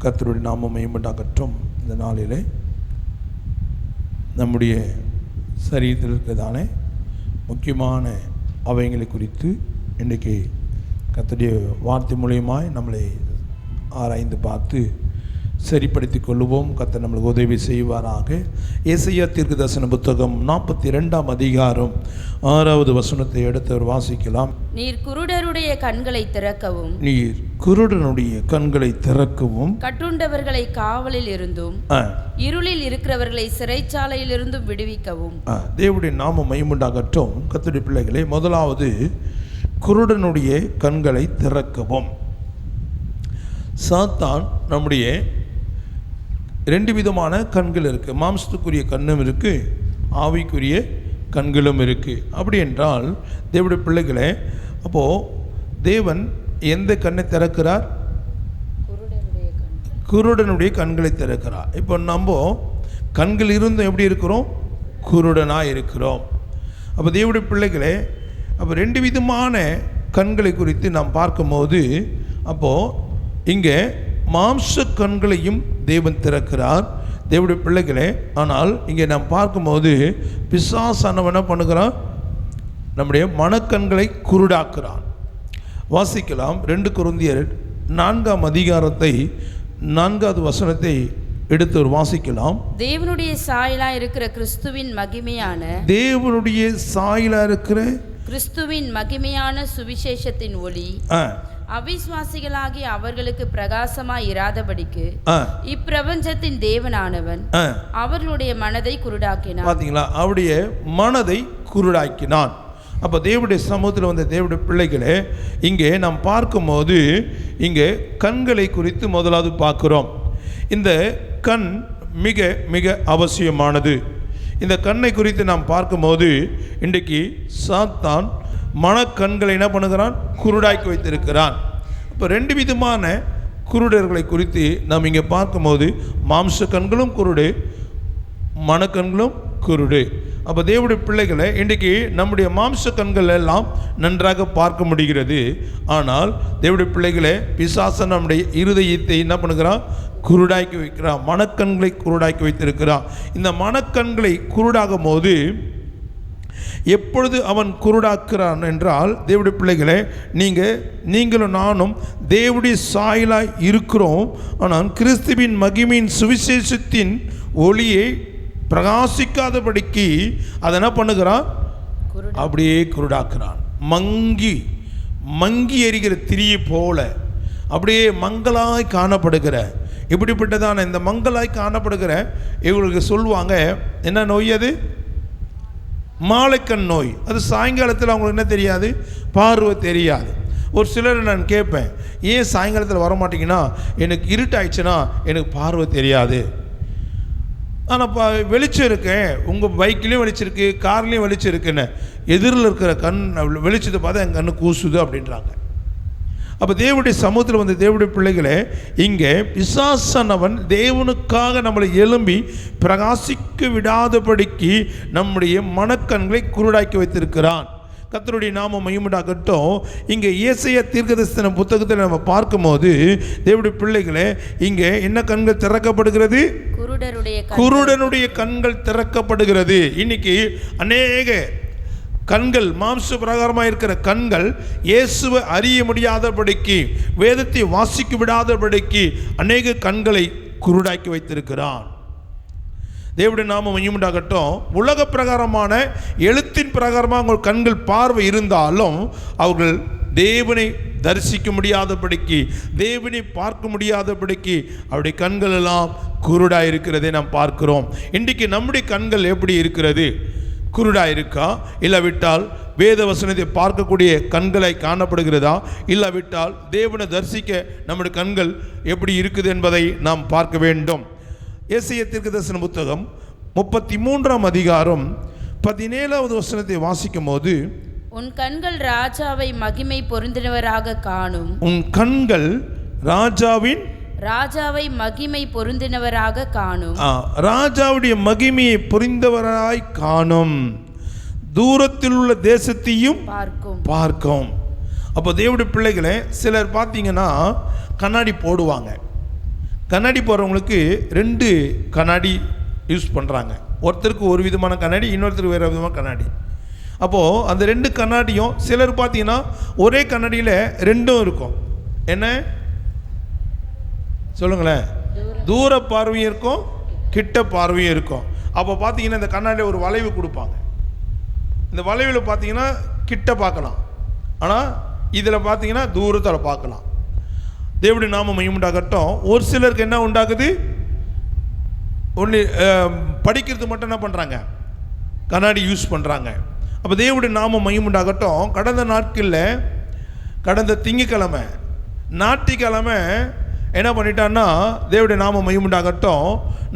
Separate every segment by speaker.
Speaker 1: கர்த்தருடைய நாமம் மகிமையுண்டாகட்டும். இந்த நாளிலே நம்முடைய சரீரத்தில் இருக்கிறதான முக்கியமான அவைகளை குறித்து இன்றைக்கு கர்த்தருடைய வார்த்தை மூலியமாய் நம்மளை ஆராய்ந்து பார்த்து சரிப்படுத்திக் கொள்வோம். கர்த்தர் நம்மளுக்கு உதவி செய்வாராக. ஏசாயா தீர்க்கதரிசன புத்தகம் 42ஆம் அதிகாரம் 6வது வசனத்தை எடுத்து வாசிக்கலாம்.
Speaker 2: நீர் குருடருடைய கண்களை திறக்கவும்,
Speaker 1: நீர் குருடனுடைய கண்களை திறக்கவும்,
Speaker 2: கட்டுண்டவர்களை காவலில் இருந்தும் இருளில் இருக்கிறவர்களை சிறைச்சாலையில் இருந்தும் விடுவிக்கவும்.
Speaker 1: தேவனுடைய நாமம் மகிமையுண்டாகட்டும். கர்த்தருடைய பிள்ளைகளே, முதலாவது குருடனுடைய கண்களை திறக்கவும். சாத்தான் நம்முடைய 2 விதமான கண்கள் இருக்குது. மாம்சத்துக்குரிய கண்ணும் இருக்குது, ஆவிக்குரிய கண்களும் இருக்குது. அப்படி என்றால் தேவனுடைய பிள்ளைகளே, அப்போது தேவன் எந்த கண்ணை திறக்கிறார்? குருடனுடைய கண்களை திறக்கிறார். இப்போ நம்ம கண்கள் இருந்தும் எப்படி இருக்கிறோம்? குருடனாக இருக்கிறோம். அப்போ தேவனுடைய பிள்ளைகளே, அப்போ 2 விதமான கண்களை குறித்து நாம் பார்க்கும்போது, அப்போது இங்கே மாம்ச கண்களையும் தேவன் திறக்கிறார், தேவனுடைய பிள்ளைகளே. ஆனால் இங்கே நாம் பார்க்கும்போது பிசாசானவன் என்ன பண்ணுகிறான்? நம்முடைய மனக்கண்களை குருடாக்குறான். வாசிக்கலாம். 2 கொரிந்தியர் 4ஆம் அதிகாரத்தை 4வது வசனத்தை எடுத்து ஒரு வாசிக்கலாம்.
Speaker 2: தேவனுடைய சாயலாய் இருக்கிற கிறிஸ்துவின் மகிமையான,
Speaker 1: தேவனுடைய சாயலாய் இருக்கிற
Speaker 2: கிறிஸ்துவின் மகிமையான சுவிசேஷத்தின் ஒளி அவிசுவாசிகளாகி அவர்களுக்கு பிரகாசமாய் இராதபடிக்கு இப்பிரபஞ்சத்தின் தேவனானவன் அவர்களுடைய மனதை குருடாக்கினான்.
Speaker 1: பார்த்தீங்களா? அவருடைய மனதை குருடாக்கினான். அப்போ தேவனுடைய சமூகத்தில் வந்த தேவனுடைய பிள்ளைகளே, இங்கே நாம் பார்க்கும்போது இங்கே கண்களை குறித்து முதலாவது பார்க்குறோம். இந்த கண் மிக மிக அவசியமானது. இந்த கண்ணை குறித்து நாம் பார்க்கும்போது இன்றைக்கு சாத்தான் மனக்கண்களை என்ன பண்ணுகிறான்? குருடாக்கி வைத்திருக்கிறான். இப்போ 2 விதமான குருடர்களை குறித்து நாம் இங்கே பார்க்கும்போது மாம்ச கண்களும் குருடு, மனக்கண்களும் குருடு. அப்போ தேவனுடைய பிள்ளைகளை, இன்றைக்கு நம்முடைய மாம்ச கண்கள் எல்லாம் நன்றாக பார்க்க முடிகிறது. ஆனால் தேவனுடைய பிள்ளைகளை, பிசாசன் நம்முடைய இருதயத்தை என்ன பண்ணுகிறான்? குருடாக்கி வைக்கிறான். மனக்கண்களை குருடாக்கி வைத்திருக்கிறான். இந்த மனக்கண்களை குருடாகும் போது எப்பொழுது அவன் குருடாக்குறான் என்றால், தேவனுடைய பிள்ளைகளே, நீங்களும் நானும் தேவனுடைய சாயலாய் இருக்கிறோம். ஆனால் கிறிஸ்துவின் மகிமையின் சுவிசேஷத்தின் ஒளியை பிரகாசிக்காதபடிக்கு அதை என்ன பண்ணுகிறான்? அப்படியே குருடாக்குறான். மங்கி எரிகிற திரியை போல அப்படியே மங்களாய் காணப்படுகிற, இப்படிப்பட்டதான இந்த மங்களாய் காணப்படுகிற இவங்களுக்கு சொல்லுவாங்க, என்ன நோய் அது? மாலைக்கண் நோய். அது சாயங்காலத்தில் அவங்களுக்கு என்ன தெரியாது? பார்வை தெரியாது. ஒரு சிலர் நான் கேட்பேன், ஏன் சாயங்காலத்தில் வரமாட்டிங்கன்னா? எனக்கு இருட்டாயிடுச்சுன்னா எனக்கு பார்வை தெரியாது. ஆனால் வெளிச்சம் இருக்கேன், உங்கள் பைக்லேயும் வெளிச்சம் இருக்குது, கார்லேயும் வெளிச்சம் இருக்குன்னு, எதிரில் இருக்கிற கண் வெளிச்சத்தை பார்த்தா என் கண்ணு கூசுது அப்படின்றாங்க. அப்போ தேவனுடைய சமூகத்தில் வந்து தேவனுடைய பிள்ளைகளே, இங்கே பிசாசானவன் தேவனுக்காக நம்மளை எழும்பி பிரகாசிக்க விடாதபடிக்கு நம்முடைய மனக்கண்களை குருடாக்கி வைத்திருக்கிறான். கர்த்தருடைய நாமம் மகிமையுண்டாகட்டும். இங்கே ஏசாயா தீர்க்கதரிசன புத்தகத்தில் நம்ம பார்க்கும்போது தேவனுடைய பிள்ளைகளே, இங்கே என்ன கண்கள் திறக்கப்படுகிறது? குருடனுடைய கண்கள் திறக்கப்படுகிறது. இன்னைக்கு அநேக கண்கள், மாம்ச பிரகாரமாக இருக்கிற கண்கள் இயேசுவை அறிய முடியாதபடிக்கு, வேதத்தை வாசிக்க விடாதபடிக்கு அநேக கண்களை குருடாக்கி வைத்திருக்கிறான். தேவனுடைய நாமம் மகிமையுண்டாகட்டும். உலக பிரகாரமான எழுத்தின் பிரகாரமாக உங்கள் கண்கள் பார்வை இருந்தாலும் அவர்கள் தேவனை தரிசிக்க முடியாதபடிக்கு, தேவனை பார்க்க முடியாதபடிக்கு அவருடைய கண்கள் எல்லாம் குருடாக இருக்கிறதை நாம் பார்க்கிறோம். இன்றைக்கு நம்முடைய கண்கள் எப்படி இருக்கிறது? குருடாக இருக்கா? இல்லாவிட்டால் வேத வசனத்தை பார்க்கக்கூடிய கண்களை காணப்படுகிறதா? இல்லாவிட்டால் தேவனை தரிசிக்க நம்முடைய கண்கள் எப்படி இருக்குது என்பதை நாம் பார்க்க வேண்டும். ஏசாயா தீர்க்கதரிசன புத்தகம் 33ஆம் அதிகாரம் 17வது வசனத்தை வாசிக்கும் போது,
Speaker 2: உன் கண்கள் ராஜாவை மகிமை பொருந்தினவராக காணும்.
Speaker 1: உன் கண்கள் ராஜாவை
Speaker 2: மகிமை பொருந்தினவராக காணும்.
Speaker 1: ராஜாவுடைய மகிமையை புரிந்தவராய் காணும். தூரத்தில் உள்ள தேசத்தையும் பார்க்கும். அப்போ தேவனுடைய பிள்ளைகளை, சிலர் பார்த்தீங்கன்னா கண்ணாடி போடுவாங்க. கண்ணாடி போடுறவங்களுக்கு 2 கண்ணாடி யூஸ் பண்ணுறாங்க. ஒருத்தருக்கு ஒரு விதமான கண்ணாடி, இன்னொருத்தருக்கு வேறு விதமான கண்ணாடி. அப்போது அந்த 2 கண்ணாடியும் சிலர் பார்த்தீங்கன்னா ஒரே கண்ணாடியில் 2ம் இருக்கும். என்ன சொல்லுங்களேன்? தூர பார்வையும் இருக்கும், கிட்ட பார்வையும் இருக்கும். அப்போ பார்த்தீங்கன்னா இந்த கண்ணாடியில் ஒரு வளைவு கொடுப்பாங்க. இந்த வளைவில் பார்த்தீங்கன்னா கிட்ட பார்க்கலாம், ஆனால் இதில் பார்த்தீங்கன்னா தூரத்தில் பார்க்கலாம். தேவனுடைய நாமம் மகிமை உண்டாகட்டும். ஒரு சிலருக்கு என்ன உண்டாகுது, ஒன்று படிக்கிறது மட்டும் என்ன பண்ணுறாங்க, கண்ணாடி யூஸ் பண்ணுறாங்க. அப்போ தேவனுடைய நாமம் மகிமை உண்டாகட்டும். கடந்த நாட்களில், கடந்த திங்கக்கிழமை ஞாயிற்றுக்கிழமை என்ன பண்ணிட்டான்னா, தேவனுடைய நாமம் மகிமை உண்டாகட்டும்,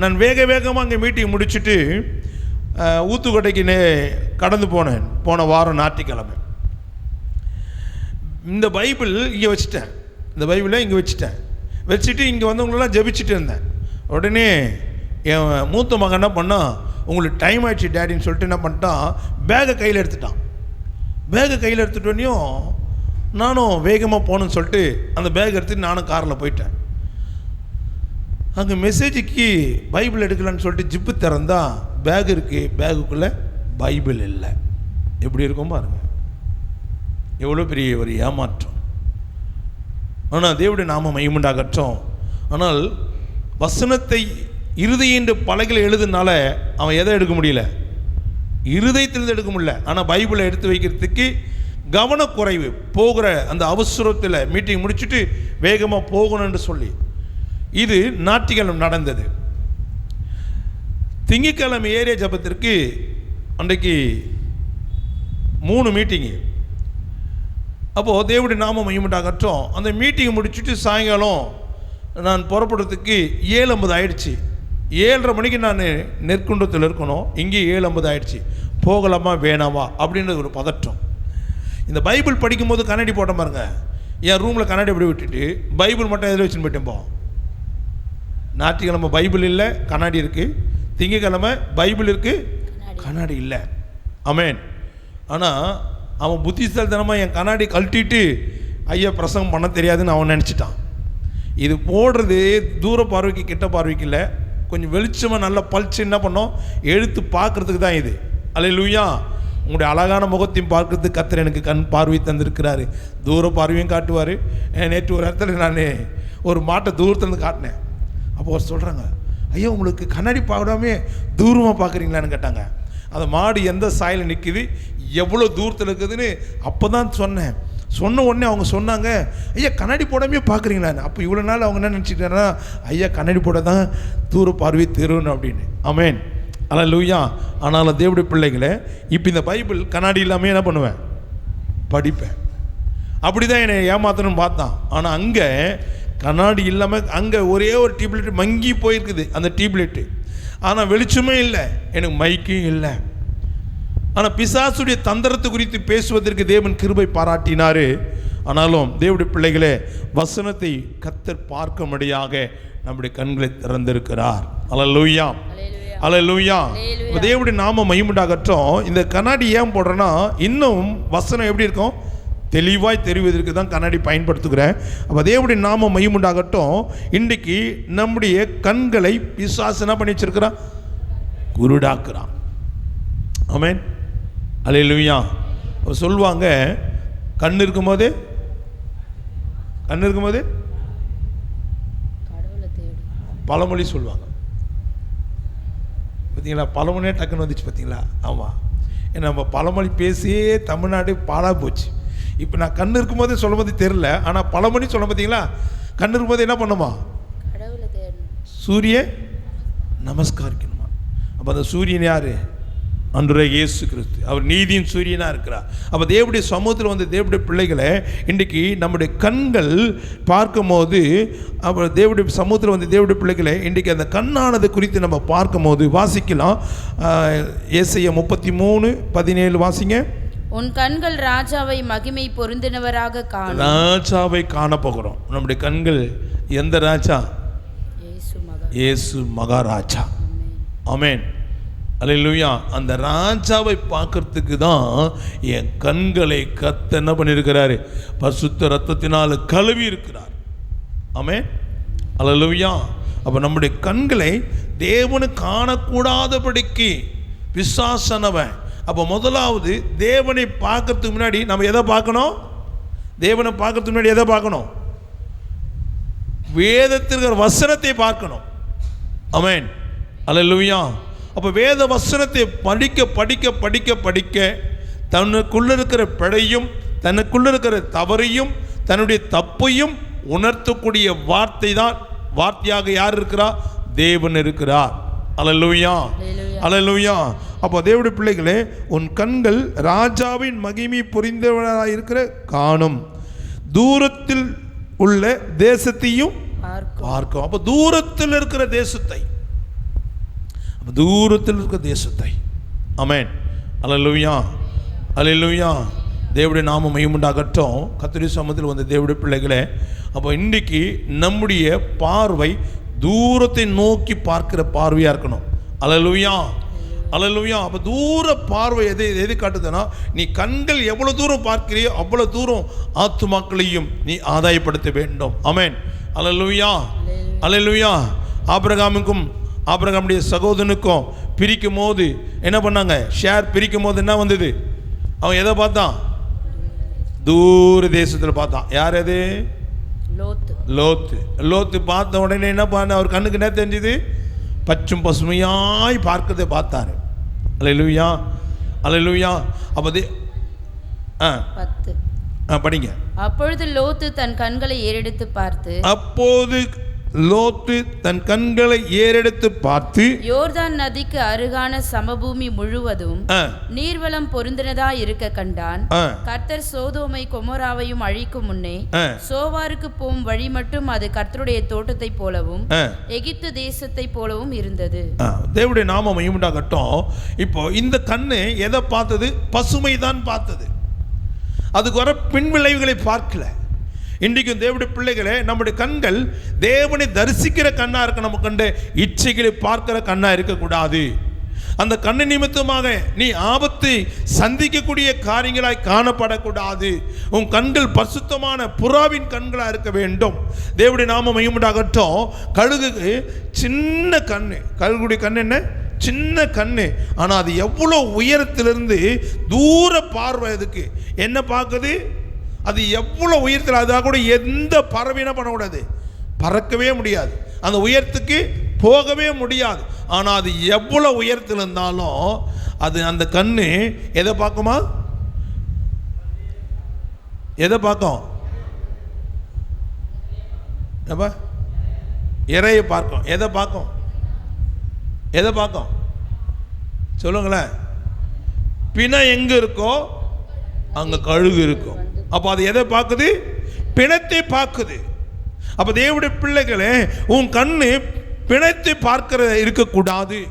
Speaker 1: நான் வேகமாக அங்கே மீட்டிங் முடிச்சுட்டு ஊத்துக்கோட்டைக்கு கடந்து போன வாரம் ஞாயிற்றுக்கிழமை. இந்த பைபிள் இங்கே வச்சுட்டேன், இந்த பைபிளை இங்கே வச்சுட்டு இங்கே வந்தவங்களெல்லாம் ஜெபிச்சுட்டு இருந்தேன். உடனே என் மூத்த மகன் என்ன பண்ணான், உங்களுக்கு டைம் ஆயிடுச்சு டேடின்னு சொல்லிட்டு என்ன பண்ணிட்டான், பேகை கையில் எடுத்துட்டான். பேகை கையில் எடுத்துட்டோன்னையும் நானும் வேகமாக போகணுன்னு சொல்லிட்டு அந்த பேக் எடுத்துட்டு நானும் காரில் போயிட்டேன். அங்கே மெசேஜுக்கு பைபிள் எடுக்கலான்னு சொல்லிட்டு ஜிப்பு திறந்தா பேக் இருக்குது, பேகுக்குள்ளே பைபிள் இல்லை. எப்படி இருக்கும் பாருங்கள், எவ்வளோ பெரிய ஒரு ஏமாற்றம். ஆனால் தேவனுடைய நாமம் மகிமை உண்டாகட்டும். ஆனால் வசனத்தை இருதய பலகையில் எழுதுனால அவன் எதை எடுக்க முடியல, இருதயத்திலிருந்து எடுக்க முடியல. ஆனால் பைபிளை எடுத்து வைக்கிறதுக்கு கவனக்குறைவு, போகிற அந்த அவசரத்தில் மீட்டிங் முடிச்சுட்டு வேகமாக போகணும்னு சொல்லி. இது ஞாயிற்றுக்கிழமை நடந்தது. திங்கட்கிழமை ஏரியா ஜபத்திற்கு அன்றைக்கு 3 மீட்டிங்கு. அப்போது தேவனுடைய நாமம் மகிமை உண்டாகட்டும். அந்த மீட்டிங் முடிச்சுட்டு சாயங்காலம் நான் புறப்படுறதுக்கு 7:50 ஆயிடுச்சு. 7:30 மணிக்கு நான் நெற்குன்றத்தில் இருக்கணும். இங்கே 7:50 ஆயிடுச்சு. போகலாமா வேணாமா அப்படின்றது ஒரு பதட்டம். இந்த பைபிள் படிக்கும்போது கண்ணாடி போட்ட பாருங்க, என் ரூமில் கண்ணாடி அப்படி விட்டுட்டு பைபிள் மட்டும் எதில் வச்சுன்னு போயிட்டேன். போ ஞாயிற்றுக்கிழமை பைபிள் இல்லை, கண்ணாடி இருக்குது. திங்கக்கிழமை பைபிள் இருக்குது, கண்ணாடி இல்லை. ஆமென். ஆனால் அவன் புத்திசாலித்தனமாக என் கண்ணாடி கழட்டிட்டு ஐயா பிரசங்கம் பண்ண தெரியாதுன்னு அவன் நினச்சிட்டான். இது போடுறது தூர பார்வைக்கு கிட்ட பார்வைக்கு இல்லை, கொஞ்சம் வெளிச்சமாக நல்லா பளிச்சு என்ன பண்ணோம், எழுத்து பார்க்குறதுக்கு தான் இது. அல்லேலூயா. உங்களுடைய அழகான முகத்தையும் பார்க்கறதுக்கு கர்த்தர் எனக்கு கண் பார்வை தந்திருக்கிறாரு. தூர பார்வையும் காட்டுவார். நேற்று ஒரு இடத்துல நான் ஒரு மாட்டை தூரத்துலேருந்து காட்டினேன். அப்போ ஒரு சொல்கிறாங்க, ஐயா உங்களுக்கு கண்ணாடி பார்க்காமே தூரமாக பார்க்குறீங்களான்னு கேட்டாங்க. அந்த மாடு எந்த சாயில் நிற்குது, எவ்வளோ தூரத்தில் இருக்குதுன்னு அப்போ தான் சொன்ன உடனே அவங்க சொன்னாங்க, ஐயா கண்ணாடி போடாமே பார்க்குறீங்களான்னு. அப்போ இவ்வளோ நாள் அவங்க என்ன நினச்சிக்கிட்டாங்கன்னா, ஐயா கண்ணாடி போட தான் தூர பார்வை தெருன்னு அப்படின்னு. ஆமென். அல்லேலூயா. ஆனாலும் தேவனுடைய பிள்ளைகளை இப்போ இந்த பைபிள் கண்ணாடி இல்லாமல் என்ன பண்ணுவேன், படிப்பேன். அப்படி தான் என்னை ஏமாத்தணும்னு பார்த்தான். ஆனால் அங்கே கண்ணாடி இல்லாமல் அங்கே ஒரே ஒரு டியூப்லைட் மங்கி போயிருக்குது அந்த டியூப்லைட்டு. ஆனால் வெளிச்சமே இல்லை, எனக்கு மைக்கும் இல்லை. ஆனால் பிசாசுடைய தந்திரத்தை குறித்து பேசுவதற்கு தேவன் கிருபை பாராட்டினார். ஆனாலும் தேவனுடைய பிள்ளைகளே, வசனத்தை கர்த்தர் பார்க்கும்படியாக நம்முடைய கண்களை திறந்திருக்கிறார். அல்லேலூயா, அல்லேலூயா. தேவனுடைய நாமம் மகிமை உண்டாகட்டும். இந்த கண்ணாடி ஏன் போடுறேன்னா, இன்னும் வசனம் எப்படி இருக்கும், தெளிவாய் தெரிவதற்கு தான் கண்ணாடி பயன்படுத்துகிறேன். அப்போ தேவனுடைய நாமம் மகிமை உண்டாகட்டும். இன்றைக்கு நம்முடைய கண்களை பிசாசு என்ன பண்ணி வச்சிருக்கிறான், குருடாக்குறான். ஆமென். அல்லேலூயா. சொல்லுவாங்க, கண் இருக்கும்போது பழமொழி சொல்லுவாங்க. பார்த்தீங்களா, பழமொழியே டக்குன்னு வந்துச்சு பார்த்தீங்களா. ஆமாம், ஏன்னா நம்ம பழமொழி பேசியே தமிழ்நாடு பாழாக போச்சு. இப்போ நான் கண் இருக்கும்போது சொல்லும்போது தெரில, ஆனால் பழமொழி சொல்ல பார்த்தீங்களா, கண் இருக்கும்போது என்ன பண்ணுமா, சூரிய நமஸ்காரிக்கணுமா. அப்போ அந்த சூரியன் யார், அன்றைய இயேசு கிறிஸ்து. அவர் நீதியின் சூரியனாக இருக்கிறார். அப்போ தேவனுடைய சமூகத்தில் வந்து தேவனுடைய பிள்ளைகளை இன்றைக்கி நம்முடைய கண்கள் பார்க்கும்போது, அப்புறம் தேவனுடைய சமூகத்தில் வந்து தேவனுடைய பிள்ளைகளை இன்றைக்கி அந்த கண்ணானது குறித்து நம்ம பார்க்கும்போது வாசிக்கலாம். ஏசாயா 33:17 வாசிங்க.
Speaker 2: உன் கண்கள் ராஜாவை மகிமை பொருந்தினவராக காணும்.
Speaker 1: ராஜாவை காண போகிறோம். நம்முடைய கண்கள் எந்த ராஜா, இயேசு மகாராஜா. ஆமென். அல்லேலூயா. அந்த ராஜாவை பார்க்கறதுக்கு தான் என் கண்களை கர்த்தர் என்ன பண்ணியிருக்கிறாரு, பரிசுத்த ரத்தத்தினால் கழுவி இருக்கிறார். ஆமென். அல்லேலூயா. அப்போ நம்முடைய கண்களை தேவனு காணக்கூடாதபடிக்கு பிசாசனவன். அப்போ முதலாவது தேவனை பார்க்கறதுக்கு முன்னாடி நம்ம எதை பார்க்கணும்? தேவனை பார்க்கறதுக்கு முன்னாடி எதை பார்க்கணும்? வேதத்தில் இருக்கிற வசனத்தை பார்க்கணும். ஆமென், அல்லேலூயா. அப்போ வேத வசனத்தை படிக்க படிக்க படிக்க படிக்க தனக்குள்ள இருக்கிற பிழையும் தனக்குள்ள இருக்கிற தவறையும் தன்னுடைய தப்பையும் உணர்த்தக்கூடிய வார்த்தை தான் வார்த்தையாக யார் இருக்கிறார்? தேவன் இருக்கிறார். அல்லேலூயா, அல்லேலூயா. அப்போ தேவனுடைய பிள்ளைகளே, உன் கண்கள் ராஜாவின் மகிமை புரிந்தவனாக இருக்கிற காணும், தூரத்தில் உள்ள தேசத்தையும் பார்க்கும். அப்போ தூரத்தில் இருக்கிற தேசத்தை, தூரத்தில் இருக்கிற தேசத்தை. ஆமென், அல்லேலூயா, அல்லேலூயா. தேவனுடைய நாமம் மகிமையுண்டாகட்டும். கர்த்தருடைய சமூகத்தில் வந்த தேவனுடைய பிள்ளைகளே, அப்போ இன்றைக்கு நம்முடைய பார்வை தூரத்தை நோக்கி பார்க்கிற பார்வையாக இருக்கணும். அல்லேலூயா, அல்லேலூயா. அப்போ தூர பார்வை எது காட்டுதுன்னா, நீ கண்கள் எவ்வளோ தூரம் பார்க்கிறியோ அவ்வளோ தூரம் ஆத்துமாக்களையும் நீ ஆதாயப்படுத்த வேண்டும். ஆமென், அல்லேலூயா, அல்லேலூயா. ஆபிரகாமுடைய சகோதரனுக்கும் பிரிக்கும் போது என்ன பண்ணாங்க? ஷேர் பிரிக்கும் போது என்ன வந்தது? அவன் எதை பார்த்தான்? தூர தேசத்தில் பார்த்தான். யார் அது? லோத்து பார்த்த உடனே என்ன பண்ண? அவர் கண்ணுக்கு என்ன தெரிஞ்சது? பச்சும் பசுமையாய் பார்க்கறதை பார்த்தாரு. அல்லேலூயா, அல்லேலூயா. அப்போ படிங்க.
Speaker 2: அப்பொழுது லோத்து தன் கண்களை ஏறெடுத்து பார்த்து யோர்தான் நதிக்கு அருகான சமபூமி முழுவதும் நீர்வளம் பொருந்தினதா இருக்க கண்டான். கர்த்தர் சோதோமை கொமோராவையும் அழிக்கும் முன்னே சோவாருக்கு போகும் வழி மட்டும் அது கர்த்தருடைய தோட்டத்தை போலவும் எகிப்து தேசத்தை போலவும் இருந்தது.
Speaker 1: தேவனுடைய நாமம் மகிமையுண்டாகட்டும். இப்போ இந்த கண்ணு எதை பார்த்தது? பசுமை தான் பார்த்தது. அதுக்கு வர பின் விளைவுகளை பார்க்கல. இன்றைக்கும் தேவனுடைய பிள்ளைகளே, நம்முடைய கண்கள் தேவனை தரிசிக்கிற கண்ணா இருக்க. நம்ம கண்ட இச்சைகளை பார்க்கிற கண்ணா இருக்கக்கூடாது. அந்த கண்ணு நிமித்தமாக நீ ஆபத்தை சந்திக்கக்கூடிய காரியங்களாய் காணப்படக்கூடாது. உன் கண்கள் பரிசுத்தமான புறாவின் கண்களாக இருக்க வேண்டும். தேவனுடைய நாமம் மகிமையுண்டாகட்டும். கழுகுக்கு சின்ன கண்ணு, கழுகுடைய கண் என்ன? சின்ன கண்ணு. ஆனால் அது எவ்வளோ உயரத்திலிருந்து தூர பார்வை. அதுக்கு என்ன பார்க்குது? அது எவ்வளோ உயரத்தில். அதாக கூட எந்த பறவைனா பண்ணக்கூடாது, பறக்கவே முடியாது, அந்த உயரத்துக்கு போகவே முடியாது. ஆனால் அது எவ்வளோ உயரத்தில் இருந்தாலும் அது அந்த கண்ணு எதை பார்க்குமா? எதை பார்க்கும்? எப்பா இறையை பார்க்கும். எதை பார்க்கும்? எதை பார்க்கும்? சொல்லுங்களேன். பிணம் எங்கே இருக்கோ அங்கே கழுகு இருக்கும். அப்போ அது எதை பார்க்குது? பிணத்தை பார்க்குது. அப்போ தேவனுடைய பிள்ளைகளே, உன் கண்ணு பிணத்தை பார்க்கிற இருக்கக்கூடாது.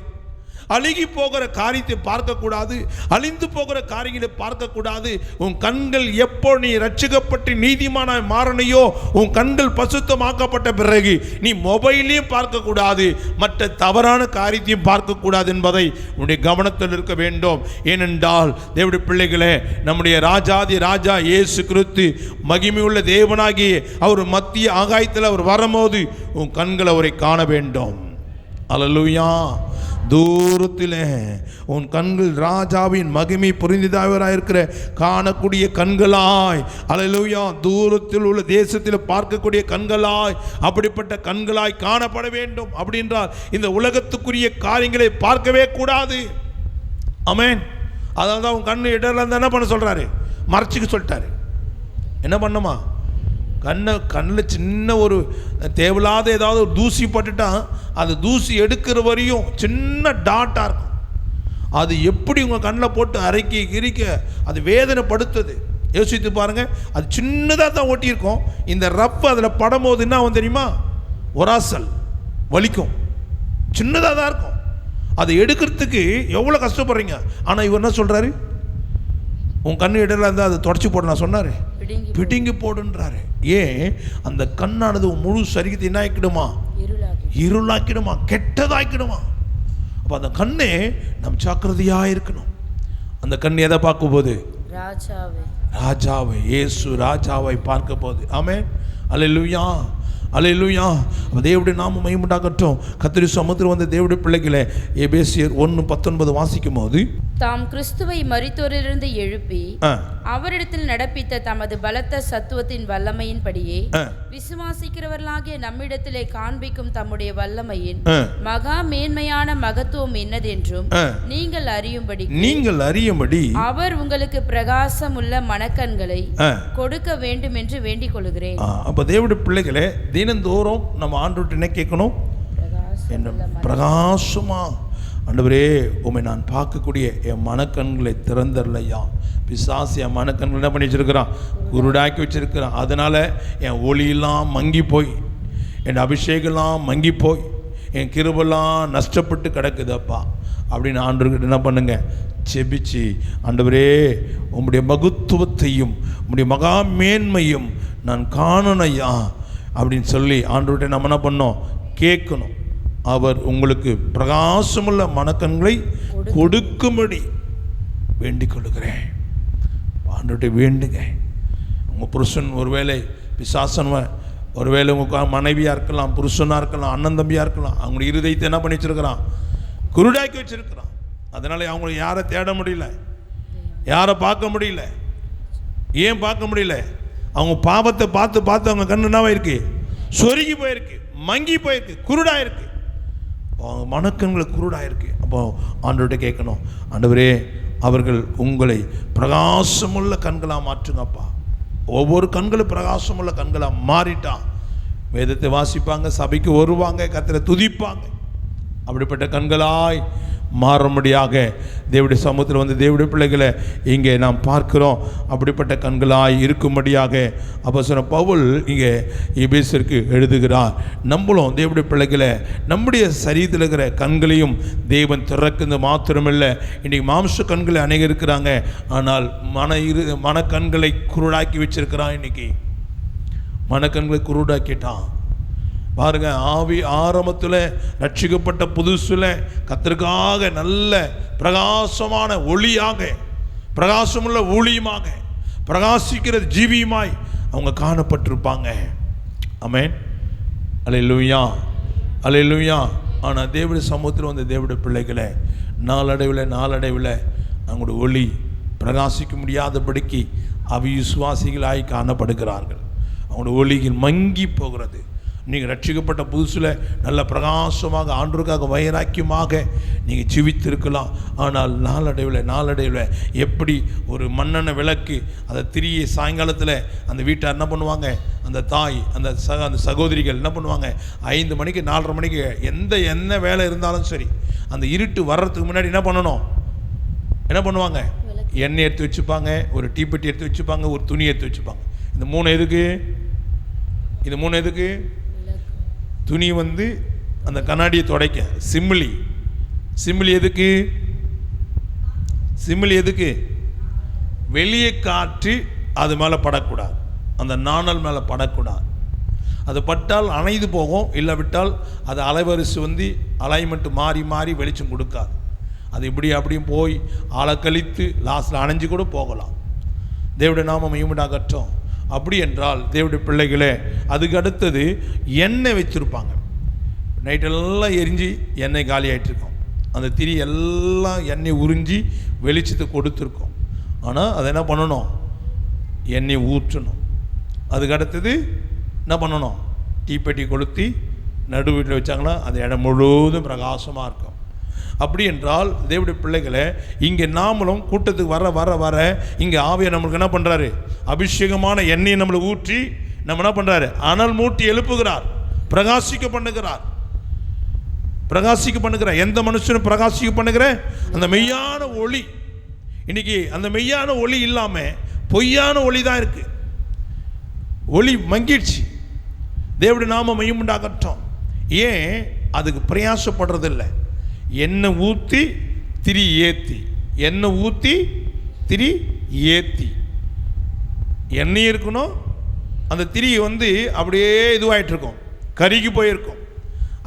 Speaker 1: அழுகி போகிற காரியத்தை பார்க்கக்கூடாது. அழிந்து போகிற காரியங்களை பார்க்கக்கூடாது. உன் கண்கள் எப்போ நீ ரட்சிக்கப்பட்டு நீதிமானாய் மாறனையோ, உன் கண்கள் பசுத்தமாக்கப்பட்ட பிறகு நீ மொபைலையும் பார்க்கக்கூடாது, மற்ற தவறான காரியத்தையும் பார்க்கக்கூடாது என்பதை உன்னுடைய கவனத்தில் இருக்க வேண்டும். ஏனென்றால் தேவனுடைய பிள்ளைகளே, நம்முடைய ராஜாதி ராஜா இயேசு கிறிஸ்து மகிமையுள்ள தேவனாகிய அவர் மத்திய ஆகாயத்தில் அவர் வரும்போது உன் கண்கள் அவரை காண வேண்டும். அல்லேலூயா. தூரத்திலே உன் கண்கள் ராஜாவின் மகிமை புரிந்ததாவராக இருக்கிற காணக்கூடிய கண்களாய், அல்லேலூயா, தூரத்தில் உள்ள தேசத்தில் பார்க்கக்கூடிய கண்களாய், அப்படிப்பட்ட கண்களாய் காணப்பட வேண்டும். அப்படின்றால் இந்த உலகத்துக்குரிய காரியங்களை பார்க்கவே கூடாது. ஆமென். அதனால தான் உன் கண்ணு இடர்ல இருந்தால் என்ன பண்ண சொல்கிறாரு? மறைச்சிக்க சொல்லிட்டாரு. என்ன பண்ணுமா? கண்ணில் சின்ன ஒரு தேவையில்லாத ஏதாவது ஒரு தூசி பட்டுட்டா அது தூசி எடுக்கிற வரையும் சின்ன டாட்டாக இருக்கும். அது எப்படி உங்கள் கண்ணில் போட்டு கிரிக்க அது வேதனைப்படுத்துது. யோசித்து பாருங்கள். அது சின்னதாக தான் ஓட்டியிருக்கோம். இந்த ரப்பு அதில் படும்போது என்ன ஆகும் தெரியுமா? ஒராசல் வலிக்கும். சின்னதாக தான் இருக்கும். அதை எடுக்கிறதுக்கு எவ்வளோ கஷ்டப்படுறீங்க. ஆனால் இவர் என்ன சொல்கிறாரு? உன் கண்ணு இடல இருந்தால் அதை தொடச்சி போட நான் சொன்னார், பிடிங்கி போடுன்றாரு. ஏன்? அந்த கண்ணானது முழு சரீரத்தை என்ன ஆக்கிடுமா? இருளாக்கிடுமா, கெட்டதாக்கிடுமா. அப்போ அந்த கண்ணே நம் ஜாக்கிரதையாக இருக்கணும். அந்த கண் எதை பார்க்கும் போது? ராஜாவை, இயேசு ராஜாவை பார்க்க போது. ஆமென், அல்லேலூயா. அல்லேலூயா. தேவனுடைய நாமம் மகிமையுண்டாகட்டும். கர்த்தருடைய சமூகத்தில் வந்த தேவனுடைய பிள்ளைகளே, எபேசியர் 1:19 வாசிக்கும் போது,
Speaker 2: தாம் கிறிஸ்துவை மரித்தோரிலிருந்து எழுப்பி அவரிடத்தில் நடப்பித்த தமது பலத்த சத்துவத்தின் வல்லமையின்படியே விசுவாசிக்கிறவர்களாகிய நம்மிடத்திலே காண்பிக்கும் தம்முடைய வல்லமையின் மகா மேன்மையான மகத்துவம் என்னதென்றும் நீங்கள் அறியும்படி அவர் உங்களுக்கு பிரகாசம் உள்ள மனக்கண்களை கொடுக்க வேண்டும் என்று வேண்டிக் கொள்கிறேன்.
Speaker 1: அப்ப தேவனுடைய பிள்ளைகளே, தினந்தோறும் நம்ம ஆண்டவர்கிட்ட என்ன கேட்கணும்? பிரகாசமா ஆண்டவரே, உம்மை நான் பார்க்கக்கூடிய என் மனக்கண்களை திறந்தரலையா. பிசாசு என் மனக்கண்கள் என்ன பண்ணி வச்சிருக்கிறான்? குருடாக்கி வச்சிருக்கிறான். அதனால என் ஒளியெல்லாம் மங்கி போய், என் அபிஷேகம்லாம் மங்கி போய், என் கிருபெல்லாம் நஷ்டப்பட்டு கிடக்குதப்பா அப்படின்னு ஆண்டவர்கிட்ட என்ன பண்ணுங்க? செபிச்சு, ஆண்டவரே உம்முடைய மகத்துவத்தையும் உம்முடைய மகா மேன்மையும் நான் காணணையா அப்படின்னு சொல்லி ஆண்டவர்கிட்ட நம்ம என்ன பண்ணோம்? கேட்கணும். அவர் உங்களுக்கு பிரகாசமுள்ள மனக்கண்களை கொடுக்கும்படி வேண்டிக் கொள்கிறேன். ஆண்டவர்கிட்ட வேண்டுங்க. உங்கள் புருஷன் ஒருவேளை பிசாசன், ஒருவேளை உங்கள் மனைவியாக இருக்கலாம், புருஷனாக இருக்கலாம், அண்ணன் தம்பியாக இருக்கலாம், அவங்களுடைய இருதயத்தை என்ன பண்ணி வச்சிருக்கிறான்? குருடாக்கி வச்சிருக்கிறான். அதனால அவங்களை யாரை தேட முடியல, யாரை பார்க்க முடியல. ஏன் பார்க்க முடியல? அவங்க பாவத்தை பார்த்து பார்த்து அவங்க கண்ணு என்னவா இருக்கு? சொருகி போயிருக்கு, மங்கி போயிருக்கு, குருடாயிருக்கு. அவங்க மனக்கண்களை குருடாயிருக்கு. அப்போ ஆண்டவர்கிட்ட கேட்கணும், ஆண்டவரே அவர்கள் உங்களை பிரகாசமுள்ள கண்களாக மாற்றுங்கப்பா. ஒவ்வொரு கண்களும் பிரகாசமுள்ள கண்களாக மாறிட்டான், வேதத்தை வாசிப்பாங்க, சபைக்கு வருவாங்க, கர்த்தரை துதிப்பாங்க. அப்படிப்பட்ட கண்களாய் மாறும்படியாக தேவனுடைய சமூகத்தில் வந்து தேவனுடைய பிள்ளைகளை இங்கே நாம் பார்க்கிறோம். அப்படிப்பட்ட கண்களாய் இருக்கும்படியாக அப்போஸ்தலன் பவுல் இங்கே எபேசியருக்கு எழுதுகிறார். நம்மளும் தேவனுடைய பிள்ளைகளை நம்முடைய சரீரத்தில் இருக்கிற கண்களையும் தேவன் திறக்குது மாத்திரமில்லை. இன்றைக்கி மாம்ச கண்களை அநேகம் இருக்கிறாங்க, ஆனால் மனக்கண்களை குருடாக்கி வச்சிருக்கிறான். இன்னைக்கு மனக்கண்களை குருடாக்கிட்டான். பாருங்க, ஆரம்பத்தில் ரட்சிக்கப்பட்ட புதுசில் கர்த்தருக்காக நல்ல பிரகாசமான ஒளியாக, பிரகாசமுள்ள ஊழியமாக, பிரகாசிக்கிற ஜீவியமாய் அவங்க காணப்பட்டிருப்பாங்க. ஆமென், அல்லேலூயா, அல்லேலூயா. ஆனால் தேவனுடைய சமூகத்தில் வந்த தேவனுடைய பிள்ளைகளை நாளடைவில் அவங்களுடைய ஒளி பிரகாசிக்க முடியாதபடிக்கு அவிசுவாசிகளாய் காணப்படுகிறார்கள். அவங்களுடைய ஒளியில் மங்கி போகிறது. நீங்கள் ரட்சிக்கப்பட்ட புதுசில் நல்ல பிரகாசமாக ஆண்டவருக்காக வைராக்கியமாக நீங்கள் ஜீவித்திருக்கலாம். ஆனால் நாளடைவில் எப்படி ஒரு மண்ணெண்ணெய் விளக்கு அதை திரியை சாயங்காலத்தில் அந்த வீட்டார் என்ன பண்ணுவாங்க, அந்த தாய் அந்த சகோதரிகள் என்ன பண்ணுவாங்க, 5 மணிக்கு 4:30 மணிக்கு என்ன வேலை இருந்தாலும் சரி, அந்த இருட்டு வர்றதுக்கு முன்னாடி என்ன பண்ணுவாங்க? எண்ணெய் எடுத்து வச்சுப்பாங்க, ஒரு டீப்பெட்டி எடுத்து வச்சுப்பாங்க, ஒரு துணி எடுத்து வச்சுப்பாங்க. இந்த மூணு எதுக்கு? துணி வந்து அந்த கண்ணாடியை துடைக்க. சிமிலி எதுக்கு? வெளியே காற்று அது மேலே படக்கூடாது, அந்த நாணல் மேலே படக்கூடாது. அது பட்டால் அணைந்து போகும், இல்லை விட்டால் அது அலைவரிசை வந்து அலைன்மெண்ட் மாறி வெளிச்சம் கொடுக்காது. அது இப்படி அப்படியும் போய் ஆளை கழித்து லாஸ்ட்டில் அணைஞ்சு கூட போகலாம். தேவனுடைய நாமம் மகிமையுண்டாகட்டும். அப்படி என்றால் தேவனுடைய பிள்ளைகளே, அதுக்கு அடுத்தது எண்ணெய் வச்சுருப்பாங்க. நைட்டெல்லாம் எரிஞ்சு எண்ணெய் காலி ஆகிட்டுருக்கோம். அந்த திரி எல்லாம் எண்ணெய் உறிஞ்சி வெளிச்சத்தை கொடுத்துருக்கோம். ஆனால் அதை என்ன பண்ணணும்? எண்ணெய் ஊற்றணும். அதுக்கு அடுத்தது என்ன பண்ணணும்? தீப்பெட்டி கொளுத்தி நடு வீட்டில் வச்சாங்கன்னா அந்த இடம் முழுவதும் பிரகாசமாக இருக்கும். அப்படி என்றால் தேவனுடைய பிள்ளைகளை, இங்கே நாமளும் கூட்டத்துக்கு வர இங்கே ஆவியார் நம்மளுக்கு என்ன பண்ணுறாரு? அபிஷேகமான எண்ணெயை நம்மளுக்கு ஊற்றி நம்ம என்ன பண்ணுறாரு? அனல் மூட்டி எழுப்புகிறார், பிரகாசிக்க பண்ணுகிறார். எந்த மனுஷனும் பிரகாசிக்க பண்ணுகிற அந்த மெய்யான ஒளி. இன்னைக்கு அந்த மெய்யான ஒளி இல்லாமல் பொய்யான ஒளி தான் இருக்கு. ஒளி மங்கிடுச்சு. தேவனுடைய நாமம் மகிமையுண்டாகட்டும். ஏன் அதுக்கு பிரயாசப்படுறதில்லை? எண்ணெய் ஊற்றி திரி ஏற்றி, எண்ணெய் இருக்கணும். அந்த திரி வந்து அப்படியே இதுவாகிட்டு இருக்கும், கருகி போயிருக்கும்.